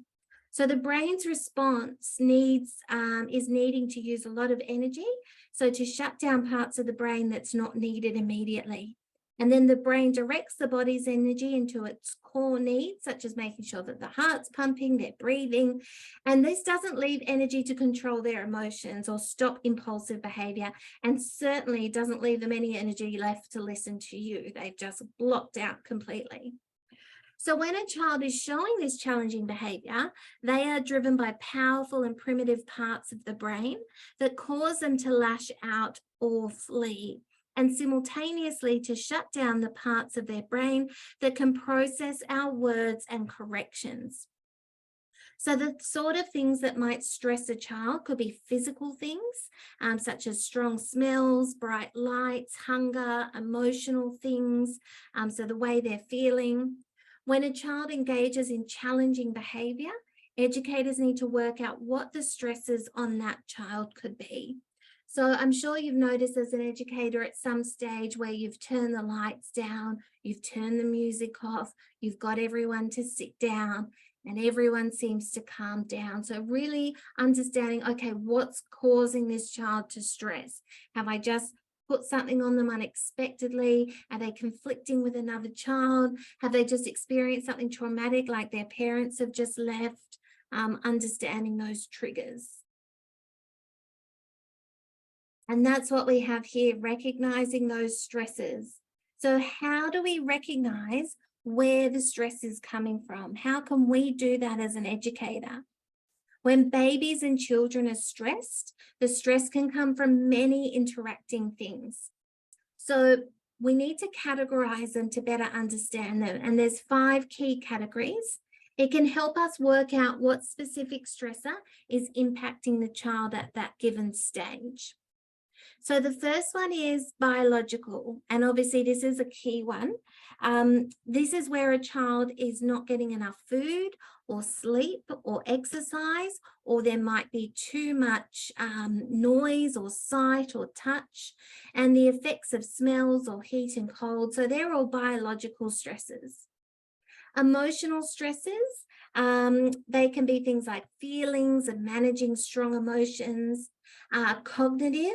So the brain's response is needing to use a lot of energy, so to shut down parts of the brain that's not needed immediately. And then the brain directs the body's energy into its core needs, such as making sure that the heart's pumping, they're breathing. And this doesn't leave energy to control their emotions or stop impulsive behavior, and certainly doesn't leave them any energy left to listen to you. They've just blocked out completely. So when a child is showing this challenging behavior, they are driven by powerful and primitive parts of the brain that cause them to lash out or flee, and simultaneously to shut down the parts of their brain that can process our words and corrections. So the sort of things that might stress a child could be physical things, such as strong smells, bright lights, hunger, emotional things, so the way they're feeling. When a child engages in challenging behavior, educators need to work out what the stresses on that child could be. So I'm sure you've noticed as an educator at some stage where you've turned the lights down, you've turned the music off, you've got everyone to sit down, and everyone seems to calm down. So really understanding, okay, what's causing this child to stress? Have I just put something on them unexpectedly? Are they conflicting with another child? Have they just experienced something traumatic like their parents have just left? Understanding those triggers. And that's what we have here, recognizing those stresses. So how do we recognize where the stress is coming from? How can we do that as an educator? When babies and children are stressed, the stress can come from many interacting things. So we need to categorize them to better understand them. And there's 5 key categories. It can help us work out what specific stressor is impacting the child at that given stage. So the first one is biological, and obviously this is a key one. This is where a child is not getting enough food or sleep or exercise, or there might be too much noise or sight or touch, and the effects of smells or heat and cold. So they're all biological stresses. Emotional stresses, they can be things like feelings and managing strong emotions. Cognitive,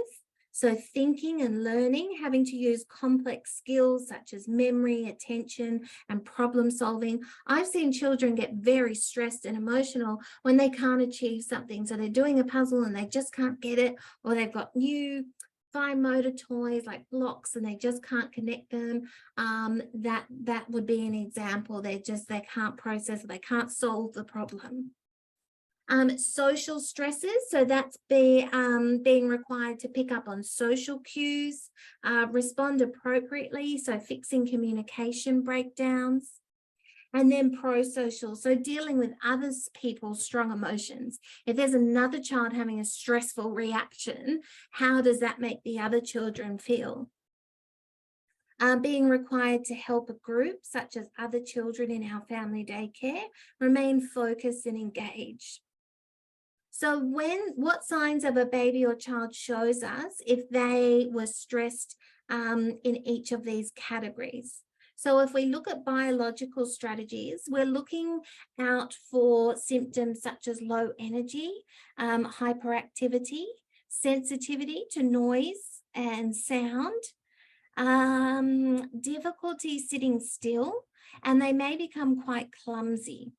so thinking and learning, having to use complex skills such as memory, attention, and problem solving. I've seen children get very stressed and emotional when they can't achieve something. So they're doing a puzzle and they just can't get it, or they've got new fine motor toys like blocks and they just can't connect them. That would be an example. They can't process, they can't solve the problem. Social stresses, so that's being required to pick up on social cues, respond appropriately, so fixing communication breakdowns. And then pro-social, so dealing with other people's strong emotions. If there's another child having a stressful reaction, how does that make the other children feel? being required to help a group, such as other children in our family daycare, remain focused and engaged. So what signs of a baby or child shows us if they were stressed in each of these categories? So if we look at biological strategies, we're looking out for symptoms such as low energy, hyperactivity, sensitivity to noise and sound, difficulty sitting still, and they may become quite clumsy.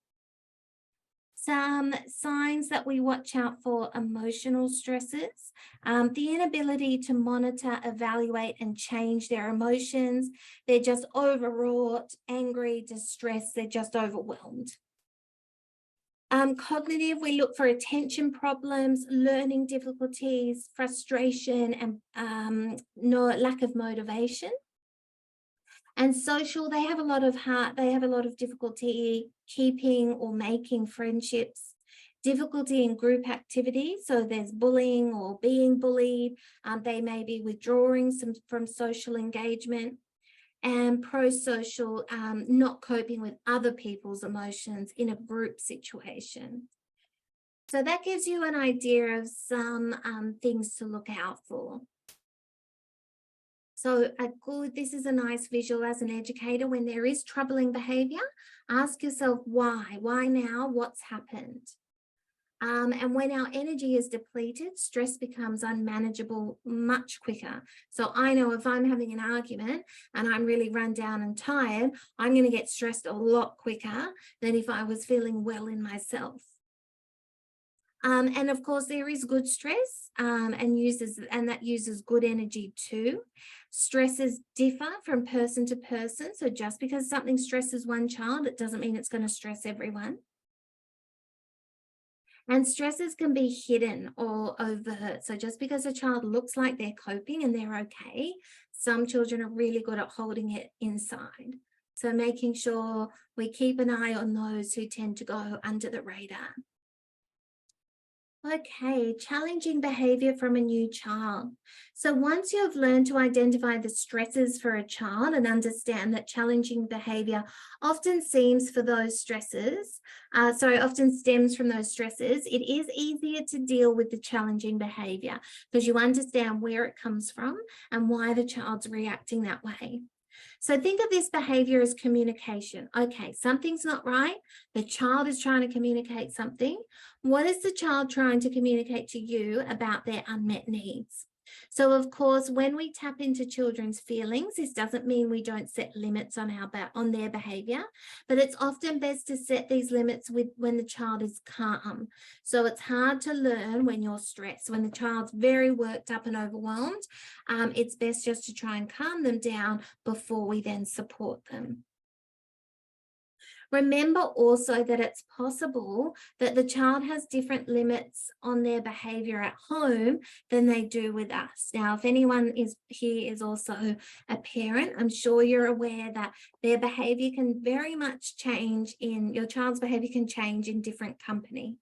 Some signs that we watch out for: emotional stresses, the inability to monitor, evaluate, and change their emotions. They're just overwrought, angry, distressed, they're just overwhelmed. Cognitive, we look for attention problems, learning difficulties, frustration, and lack of motivation. And social, they have a lot of difficulty keeping or making friendships, difficulty in group activities. So there's bullying or being bullied. They may be withdrawing from social engagement, and pro-social, not coping with other people's emotions in a group situation. So that gives you an idea of some things to look out for. So this is a nice visual as an educator. When there is troubling behaviour, ask yourself why. Why now? What's happened? And when our energy is depleted, stress becomes unmanageable much quicker. So I know if I'm having an argument and I'm really run down and tired, I'm going to get stressed a lot quicker than if I was feeling well in myself. And of course, there is good stress and that uses good energy too. Stresses differ from person to person. So just because something stresses one child, it doesn't mean it's going to stress everyone. And stresses can be hidden or overt. So just because a child looks like they're coping and they're okay, some children are really good at holding it inside. So making sure we keep an eye on those who tend to go under the radar. Okay, challenging behaviour from a new child. So once you've learned to identify the stresses for a child and understand that challenging behaviour often stems from those stresses, it is easier to deal with the challenging behaviour because you understand where it comes from and why the child's reacting that way. So think of this behavior as communication. Okay, something's not right. The child is trying to communicate something. What is the child trying to communicate to you about their unmet needs? So of course, when we tap into children's feelings, this doesn't mean we don't set limits on their behavior, but it's often best to set these limits when the child is calm. So it's hard to learn when you're stressed. When the child's very worked up and overwhelmed, it's best just to try and calm them down before we then support them. Remember also that it's possible that the child has different limits on their behaviour at home than they do with us. Now, if anyone here is also a parent, I'm sure you're aware that their behaviour can very much change your child's behaviour can change in different company.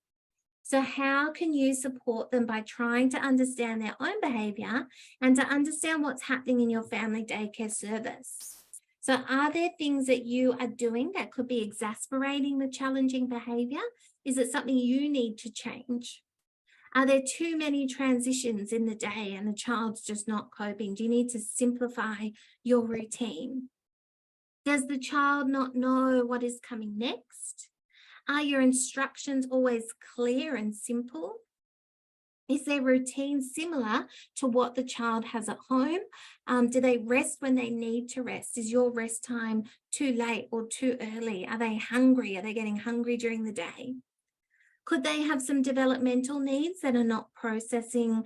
So how can you support them by trying to understand their own behaviour and to understand what's happening in your family daycare service? So are there things that you are doing that could be exasperating the challenging behaviour? Is it something you need to change? Are there too many transitions in the day and the child's just not coping? Do you need to simplify your routine? Does the child not know what is coming next? Are your instructions always clear and simple? Is their routine similar to what the child has at home? Do they rest when they need to rest? Is your rest time too late or too early? Are they hungry? Are they getting hungry during the day? Could they have some developmental needs that are not processing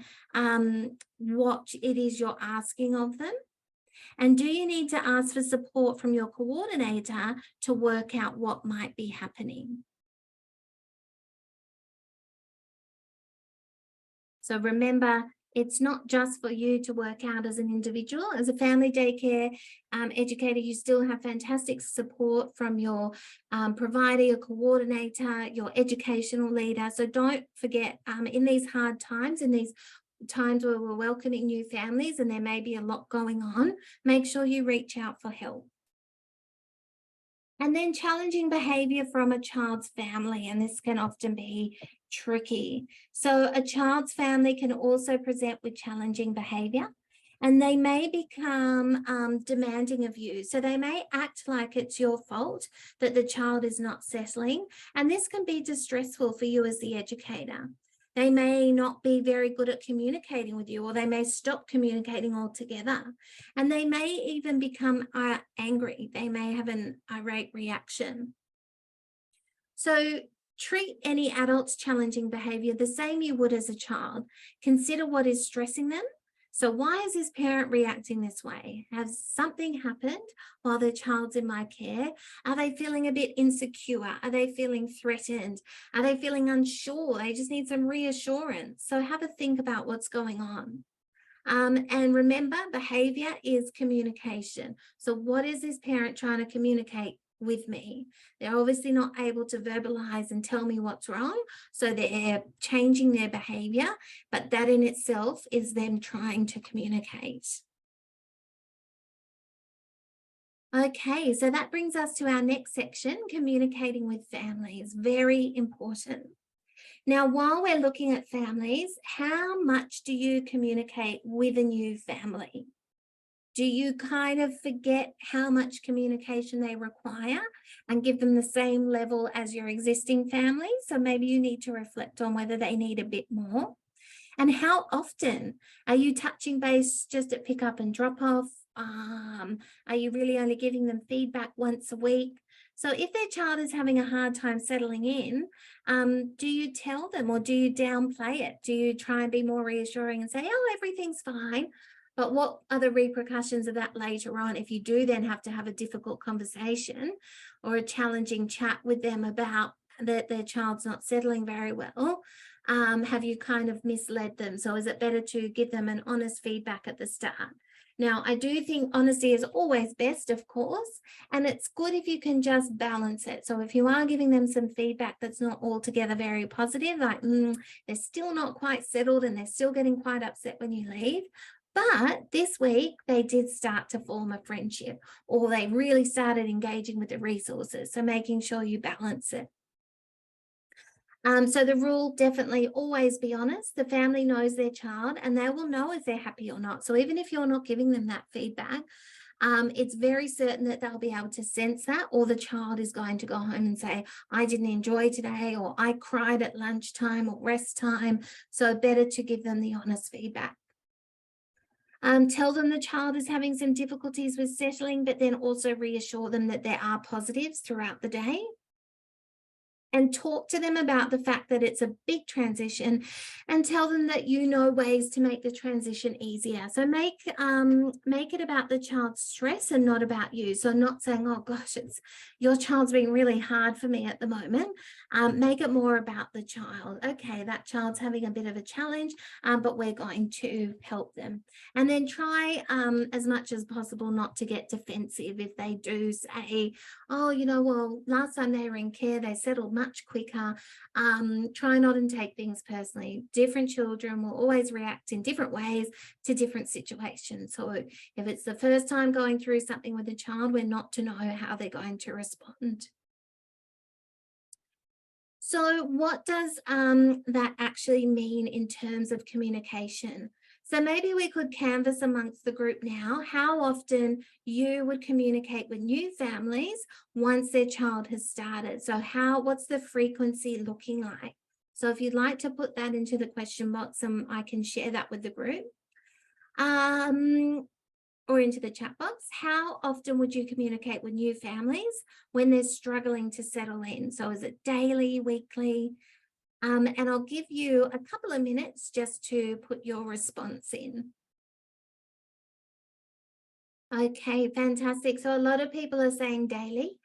what it is you're asking of them? And do you need to ask for support from your coordinator to work out what might be happening? So remember, it's not just for you to work out as an individual. As a family daycare educator, you still have fantastic support from your provider, your coordinator, your educational leader. So don't forget, in these hard times, in these times where we're welcoming new families and there may be a lot going on, make sure you reach out for help. And then challenging behavior from a child's family, and this can often be tricky. So a child's family can also present with challenging behavior, and they may become demanding of you. So they may act like it's your fault that the child is not settling, and this can be distressful for you as the educator. They may not be very good at communicating with you, or they may stop communicating altogether. And they may even become angry. They may have an irate reaction. So treat any adult's challenging behavior the same you would as a child. Consider what is stressing them. So why is this parent reacting this way? Has something happened while their child's in my care? Are they feeling a bit insecure? Are they feeling threatened? Are they feeling unsure? They just need some reassurance. So have a think about what's going on. And remember, behavior is communication. So what is this parent trying to communicate with me? They're obviously not able to verbalize and tell me what's wrong, so they're changing their behavior, but that in itself is them trying to communicate. Okay, so that brings us to our next section, communicating with families. Very important. Now, while we're looking at families, how much do you communicate with a new family? Do you kind of forget how much communication they require and give them the same level as your existing family? So maybe you need to reflect on whether they need a bit more. And how often are you touching base just at pick up and drop off? Are you really only giving them feedback once a week? So if their child is having a hard time settling in, do you tell them, or do you downplay it? Do you try and be more reassuring and say, oh, everything's fine? But what are the repercussions of that later on if you do then have to have a difficult conversation or a challenging chat with them about that their child's not settling very well? Have you kind of misled them? So is it better to give them an honest feedback at the start? Now, I do think honesty is always best, of course, and it's good if you can just balance it. So if you are giving them some feedback that's not altogether very positive, like they're still not quite settled and they're still getting quite upset when you leave, but this week they did start to form a friendship, or they really started engaging with the resources. So making sure you balance it. So the rule, definitely always be honest. The family knows their child and they will know if they're happy or not. So even if you're not giving them that feedback, it's very certain that they'll be able to sense that, or the child is going to go home and say, I didn't enjoy today, or I cried at lunchtime or rest time. So better to give them the honest feedback. Tell them the child is having some difficulties with settling, but then also reassure them that there are positives throughout the day. And talk to them about the fact that it's a big transition, and tell them that you know ways to make the transition easier. So make it about the child's stress and not about you. So not saying, oh gosh, it's your child's being really hard for me at the moment. Make it more about the child. Okay, that child's having a bit of a challenge, but we're going to help them. And then try as much as possible not to get defensive if they do say, oh, well, last time they were in care, they settled much quicker. Try not and take things personally. Different children will always react in different ways to different situations. So if it's the first time going through something with a child, we're not to know how they're going to respond. So what does that actually mean in terms of communication? So maybe we could canvass amongst the group now how often you would communicate with new families once their child has started. So what's the frequency looking like? So if you'd like to put that into the question box, I can share that with the group. Or into the chat box. How often would you communicate with new families when they're struggling to settle in? So is it daily, weekly? And I'll give you a couple of minutes just to put your response in. Okay, fantastic. So a lot of people are saying daily,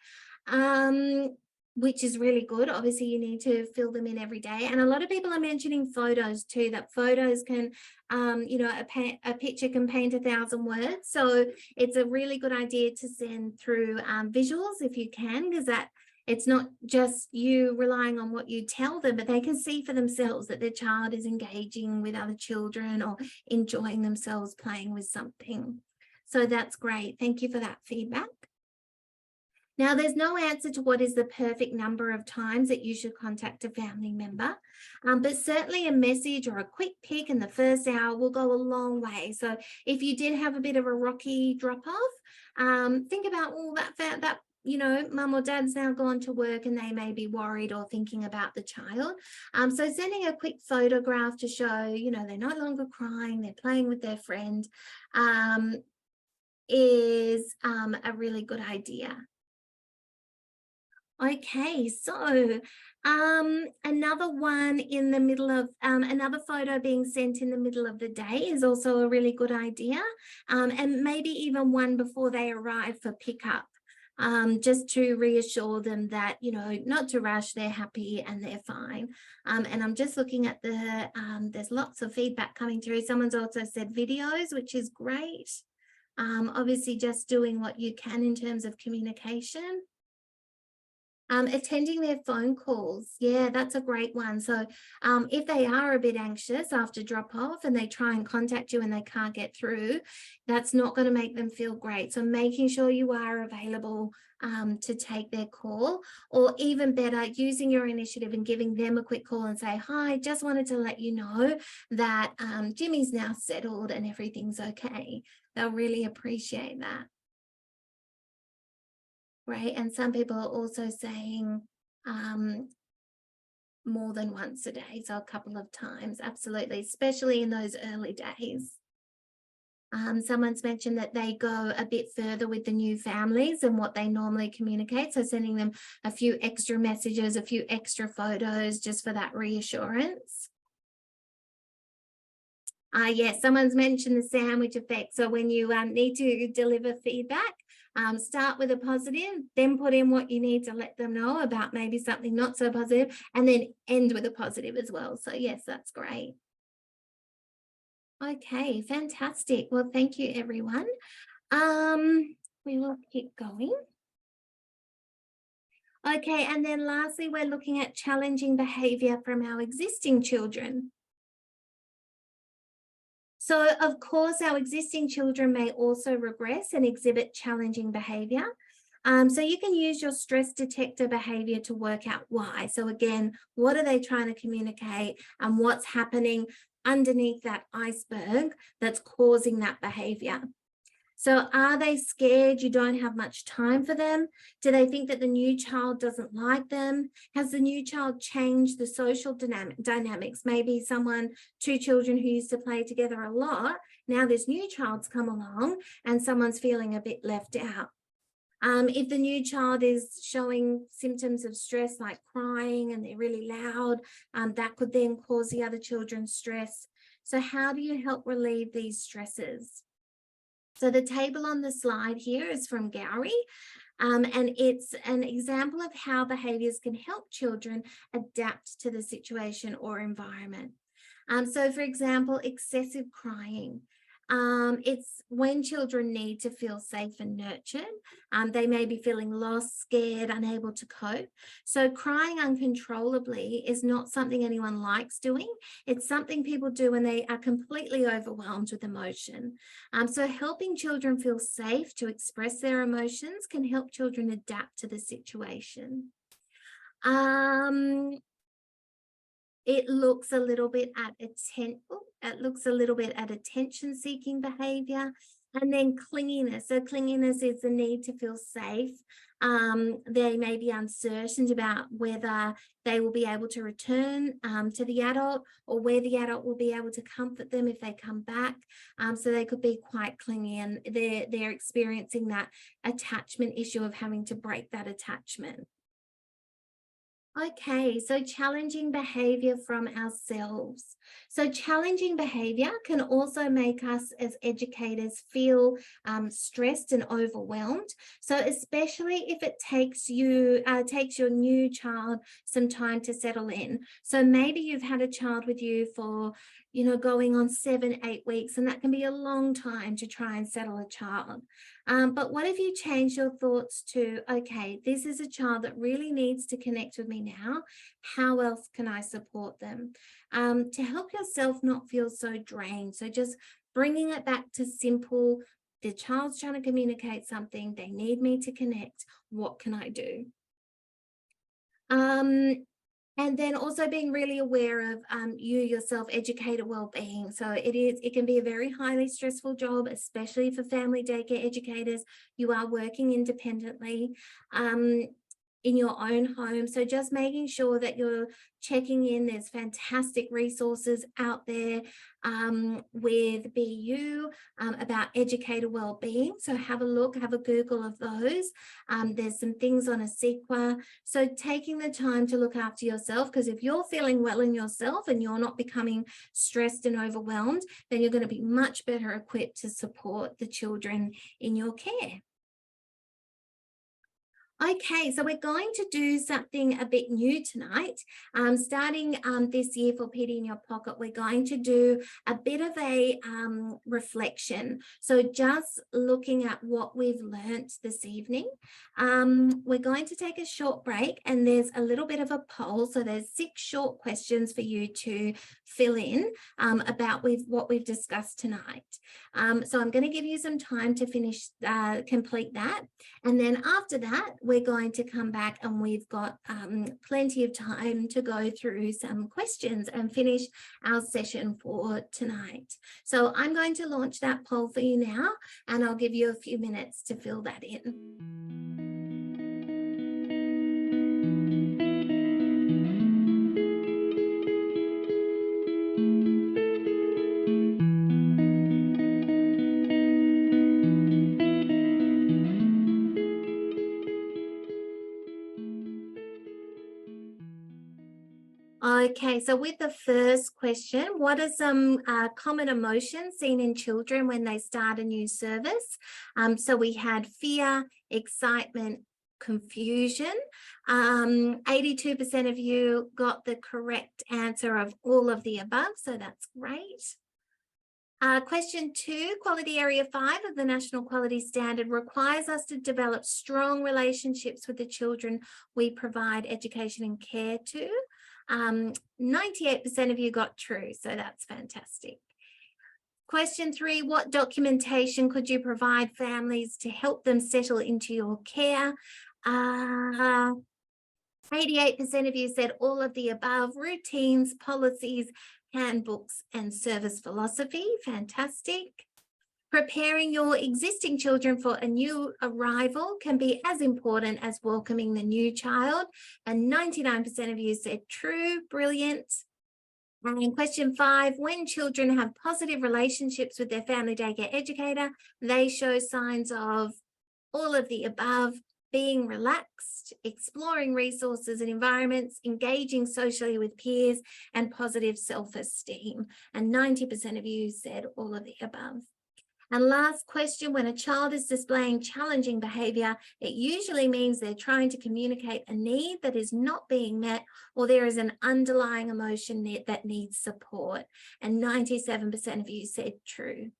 which is really good. Obviously, you need to fill them in every day. And a lot of people are mentioning photos too, that photos can, a picture can paint 1,000 words. So it's a really good idea to send through visuals if you can, because that It's not just you relying on what you tell them, but they can see for themselves that their child is engaging with other children or enjoying themselves playing with something. So that's great. Thank you for that feedback. Now, there's no answer to what is the perfect number of times that you should contact a family member, but certainly a message or a quick pick in the first hour will go a long way. So if you did have a bit of a rocky drop off, think about all that mum or dad's now gone to work and they may be worried or thinking about the child. So sending a quick photograph to show, they're no longer crying, they're playing with their friend, is a really good idea. Okay, so another one in the middle of another photo being sent in the middle of the day is also a really good idea, and maybe even one before they arrive for pickup, just to reassure them that, not to rush, they're happy and they're fine. And I'm just looking at there's lots of feedback coming through. Someone's also said videos, which is great. Obviously just doing what you can in terms of communication. Attending their phone calls. Yeah, that's a great one. So if they are a bit anxious after drop off and they try and contact you and they can't get through, that's not going to make them feel great. So making sure you are available to take their call, or even better, using your initiative and giving them a quick call and say, hi, just wanted to let you know that Jimmy's now settled and everything's okay. They'll really appreciate that. Right, and some people are also saying more than once a day, so a couple of times, absolutely, especially in those early days. Someone's mentioned that they go a bit further with the new families than what they normally communicate, so sending them a few extra messages, a few extra photos, just for that reassurance. Yes, someone's mentioned the sandwich effect. So when you need to deliver feedback, start with a positive, then put in what you need to let them know about maybe something not so positive, and then end with a positive as well. So yes, that's great. Okay, fantastic. Well, thank you, everyone. We will keep going. Okay, and then lastly, we're looking at challenging behaviour from our existing children. So, of course, our existing children may also regress and exhibit challenging behaviour. So you can use your stress detector behaviour to work out why. So again, what are they trying to communicate and what's happening underneath that iceberg that's causing that behaviour? So are they scared you don't have much time for them? Do they think that the new child doesn't like them? Has the new child changed the social dynamics? Maybe two children who used to play together a lot, now this new child's come along and someone's feeling a bit left out. If the new child is showing symptoms of stress like crying and they're really loud, that could then cause the other children stress. So how do you help relieve these stresses? So the table on the slide here is from Gowrie, and it's an example of how behaviours can help children adapt to the situation or environment. So for example, excessive crying. It's when children need to feel safe and nurtured. They may be feeling lost, scared, unable to cope. So crying uncontrollably is not something anyone likes doing. It's something people do when they are completely overwhelmed with emotion. So helping children feel safe to express their emotions can help children adapt to the situation. It looks a little bit at attention-seeking behaviour, and then clinginess. So clinginess is the need to feel safe. They may be uncertain about whether they will be able to return to the adult, or where the adult will be able to comfort them if they come back. So they could be quite clingy, and they're experiencing that attachment issue of having to break that attachment. Okay, so challenging behaviour from ourselves. So challenging behaviour can also make us as educators feel stressed and overwhelmed. So especially if it takes your new child some time to settle in. So maybe you've had a child with you for going on 7-8 weeks, and that can be a long time to try and settle a child. But what if you change your thoughts to, okay, this is a child that really needs to connect with me now. How else can I support them? To help yourself not feel so drained. So just bringing it back to simple, the child's trying to communicate something, they need me to connect. What can I do? And then also being really aware of you yourself, educator well-being. So it can be a very highly stressful job, especially for family daycare educators. You are working independently in your own home. So just making sure that you're checking in. There's fantastic resources out there with BU about educator well-being. So have a look, have a Google of those. There's some things on a CEQA. So taking the time to look after yourself, because if you're feeling well in yourself and you're not becoming stressed and overwhelmed, then you're going to be much better equipped to support the children in your care. Okay, so we're going to do something a bit new tonight. Starting this year for PD in Your Pocket, we're going to do a bit of a reflection. So just looking at what we've learnt this evening. We're going to take a short break, and there's a little bit of a poll. So there's 6 short questions for you to fill in about what we've discussed tonight. So I'm going to give you some time to finish, complete that. And then after that, we're going to come back, and we've got plenty of time to go through some questions and finish our session for tonight. So I'm going to launch that poll for you now, and I'll give you a few minutes to fill that in. Okay, so with the first question, what are some common emotions seen in children when they start a new service? So we had fear, excitement, confusion. 82% of you got the correct answer of all of the above, so that's great. Question 2, Quality Area 5 of the National Quality Standard requires us to develop strong relationships with the children we provide education and care to. 98% of you got true, so that's fantastic. Question 3, what documentation could you provide families to help them settle into your care? 88% of you said all of the above: routines, policies, handbooks, and service philosophy. Fantastic. Preparing your existing children for a new arrival can be as important as welcoming the new child. And 99% of you said true. Brilliant. And question 5, when children have positive relationships with their family daycare educator, they show signs of all of the above: being relaxed, exploring resources and environments, engaging socially with peers, and positive self-esteem. And 90% of you said all of the above. And last question, when a child is displaying challenging behaviour, it usually means they're trying to communicate a need that is not being met, or there is an underlying emotion that needs support. And 97% of you said true.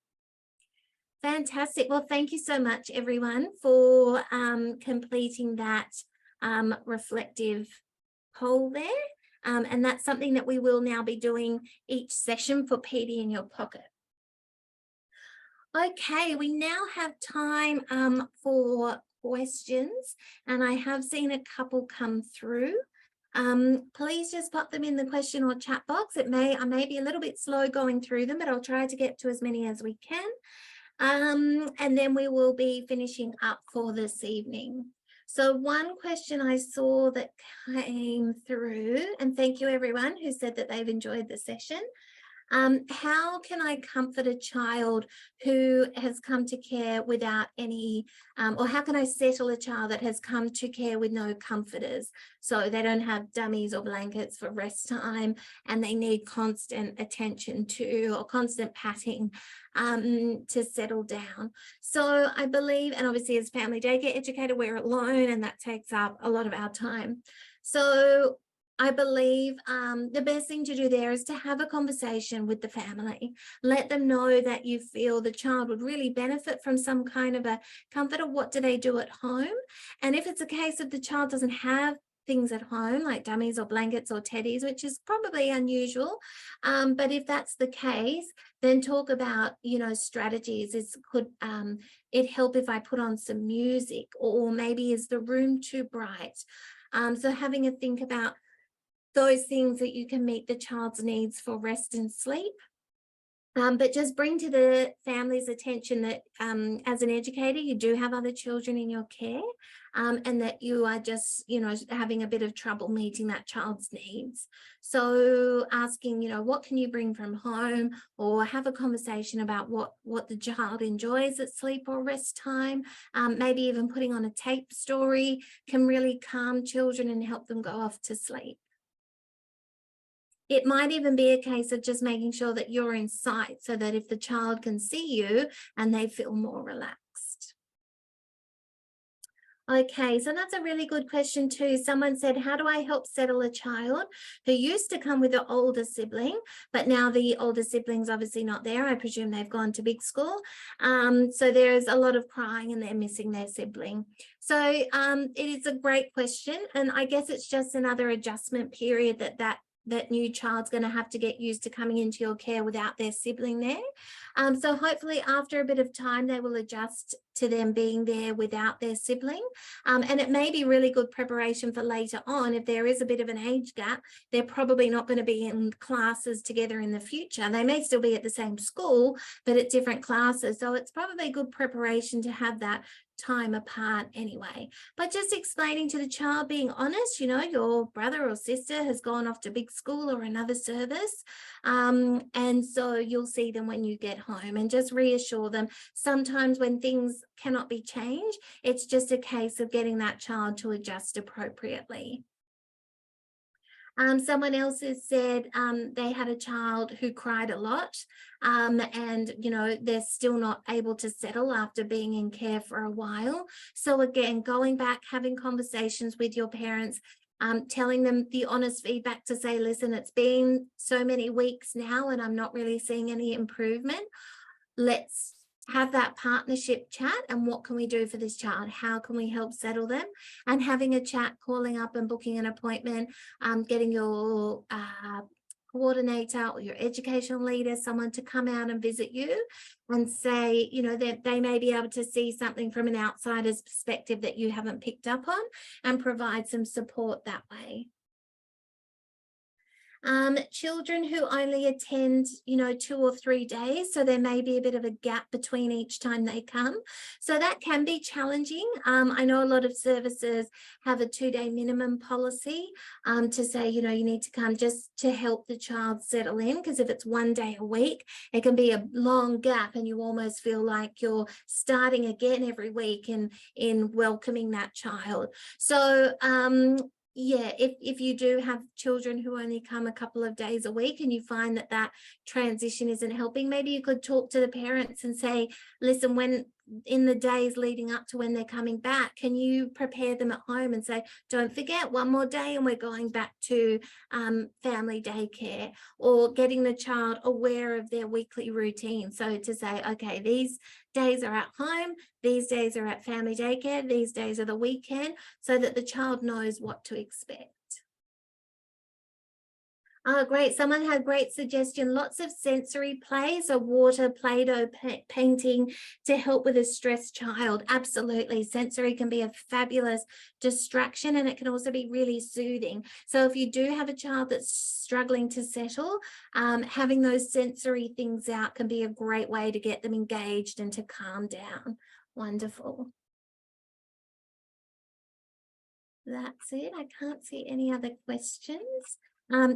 Fantastic. Well, thank you so much, everyone, for completing that reflective poll there. And that's something that we will now be doing each session for PD in Your Pocket. Okay, we now have time for questions, and I have seen a couple come through. Please just pop them in the question or chat box. I may be a little bit slow going through them, but I'll try to get to as many as we can. And then we will be finishing up for this evening. So one question I saw that came through, and thank you everyone who said that they've enjoyed the session. How can I comfort a child who has come to care without any, or how can I settle a child that has come to care with no comforters? So they don't have dummies or blankets for rest time, and they need constant attention to, or constant patting to settle down. So I believe, and obviously as family daycare educator, we're alone, and that takes up a lot of our time. So I believe the best thing to do there is to have a conversation with the family. Let them know that you feel the child would really benefit from some kind of a comfort, or what do they do at home. And if it's a case of the child doesn't have things at home like dummies or blankets or teddies, which is probably unusual, but if that's the case, then talk about, you know, strategies. Could it help if I put on some music, or maybe is the room too bright? So having a think about those things that you can meet the child's needs for rest and sleep. But just bring to the family's attention that as an educator, you do have other children in your care, and that you are just, you know, having a bit of trouble meeting that child's needs. So asking, you know, what can you bring from home, or have a conversation about what the child enjoys at sleep or rest time. Maybe even putting on a tape story can really calm children and help them go off to sleep. It might even be a case of just making sure that you're in sight, so that if the child can see you and they feel more relaxed. Okay, so that's a really good question too. Someone said, how do I help settle a child who used to come with an older sibling, but now the older sibling's obviously not there? I presume they've gone to big school. So there's a lot of crying and they're missing their sibling. So it is a great question. And I guess it's just another adjustment period that new child's going to have to get used to coming into your care without their sibling there. So hopefully after a bit of time, they will adjust to them being there without their sibling. And it may be really good preparation for later on. If there is a bit of an age gap, they're probably not going to be in classes together in the future. They may still be at the same school, but at different classes. So it's probably good preparation to have that time apart anyway. But just explaining to the child, being honest, you know, your brother or sister has gone off to big school or another service, and so you'll see them when you get home, and just reassure them. Sometimes when things cannot be changed, it's just a case of getting that child to adjust appropriately. Someone else has said they had a child who cried a lot, and, you know, they're still not able to settle after being in care for a while. So again, going back, having conversations with your parents, telling them the honest feedback to say, listen, it's been so many weeks now and I'm not really seeing any improvement. Let's have that partnership chat, and what can we do for this child? How can we help settle them? And having a chat, calling up and booking an appointment, getting your coordinator or your educational leader, someone to come out and visit you and say, you know, that they may be able to see something from an outsider's perspective that you haven't picked up on, and provide some support that way. Children who only attend, you know, 2 or 3 days, so there may be a bit of a gap between each time they come. So that can be challenging. I know a lot of services have a 2-day minimum policy to say, you know, you need to come just to help the child settle in, because if it's 1 day a week, it can be a long gap and you almost feel like you're starting again every week in welcoming that child. So yeah, if you do have children who only come a couple of days a week and you find that transition isn't helping, maybe you could talk to the parents and say, listen, when in the days leading up to when they're coming back, can you prepare them at home and say, don't forget, 1 more day and we're going back to family daycare, or getting the child aware of their weekly routine. So to say, okay, these days are at home, these days are at family daycare, these days are the weekend, so that the child knows what to expect. Oh, great. Someone had a great suggestion. Lots of sensory play, so water, Play-Doh, painting to help with a stressed child. Absolutely. Sensory can be a fabulous distraction, and it can also be really soothing. So if you do have a child that's struggling to settle, having those sensory things out can be a great way to get them engaged and to calm down. Wonderful. That's it. I can't see any other questions.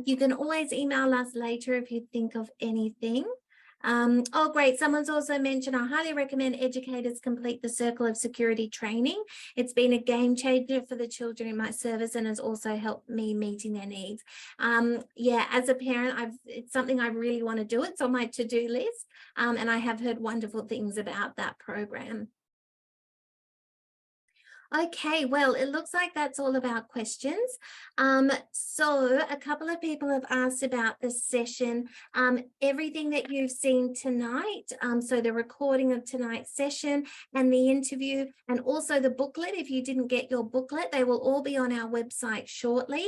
You can always email us later if you think of anything. Oh, great. Someone's also mentioned, I highly recommend educators complete the Circle of Security training. It's been a game changer for the children in my service and has also helped me meeting their needs. Yeah, as a parent, it's something I really want to do. It's on my to-do list, and I have heard wonderful things about that program. Okay, well, it looks like that's all of our questions. So a couple of people have asked about this session. Everything that you've seen tonight, so the recording of tonight's session and the interview, and also the booklet, if you didn't get your booklet, they will all be on our website shortly.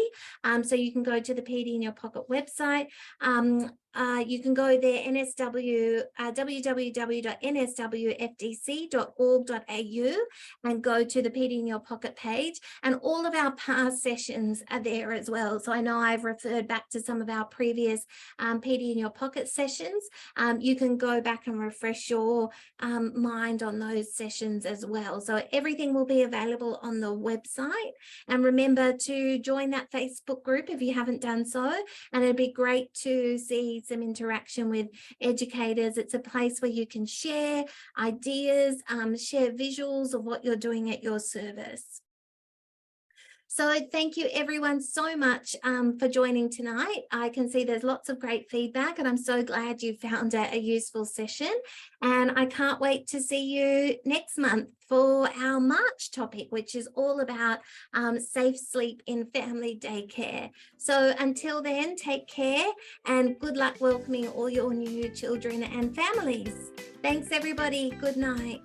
So you can go to the PD in Your Pocket website. You can go there, www.nswfdc.org.au, and go to the PD in Your Pocket page, and all of our past sessions are there as well. So I know I've referred back to some of our previous PD in Your Pocket sessions. You can go back and refresh your mind on those sessions as well. So everything will be available on the website, and remember to join that Facebook group if you haven't done so, and it'd be great to see some interaction with educators. It's a place where you can share ideas, share visuals of what you're doing at your service. So thank you everyone so much for joining tonight. I can see there's lots of great feedback, and I'm so glad you found it a useful session. And I can't wait to see you next month for our March topic, which is all about safe sleep in family daycare. So until then, take care and good luck welcoming all your new children and families. Thanks everybody. Good night.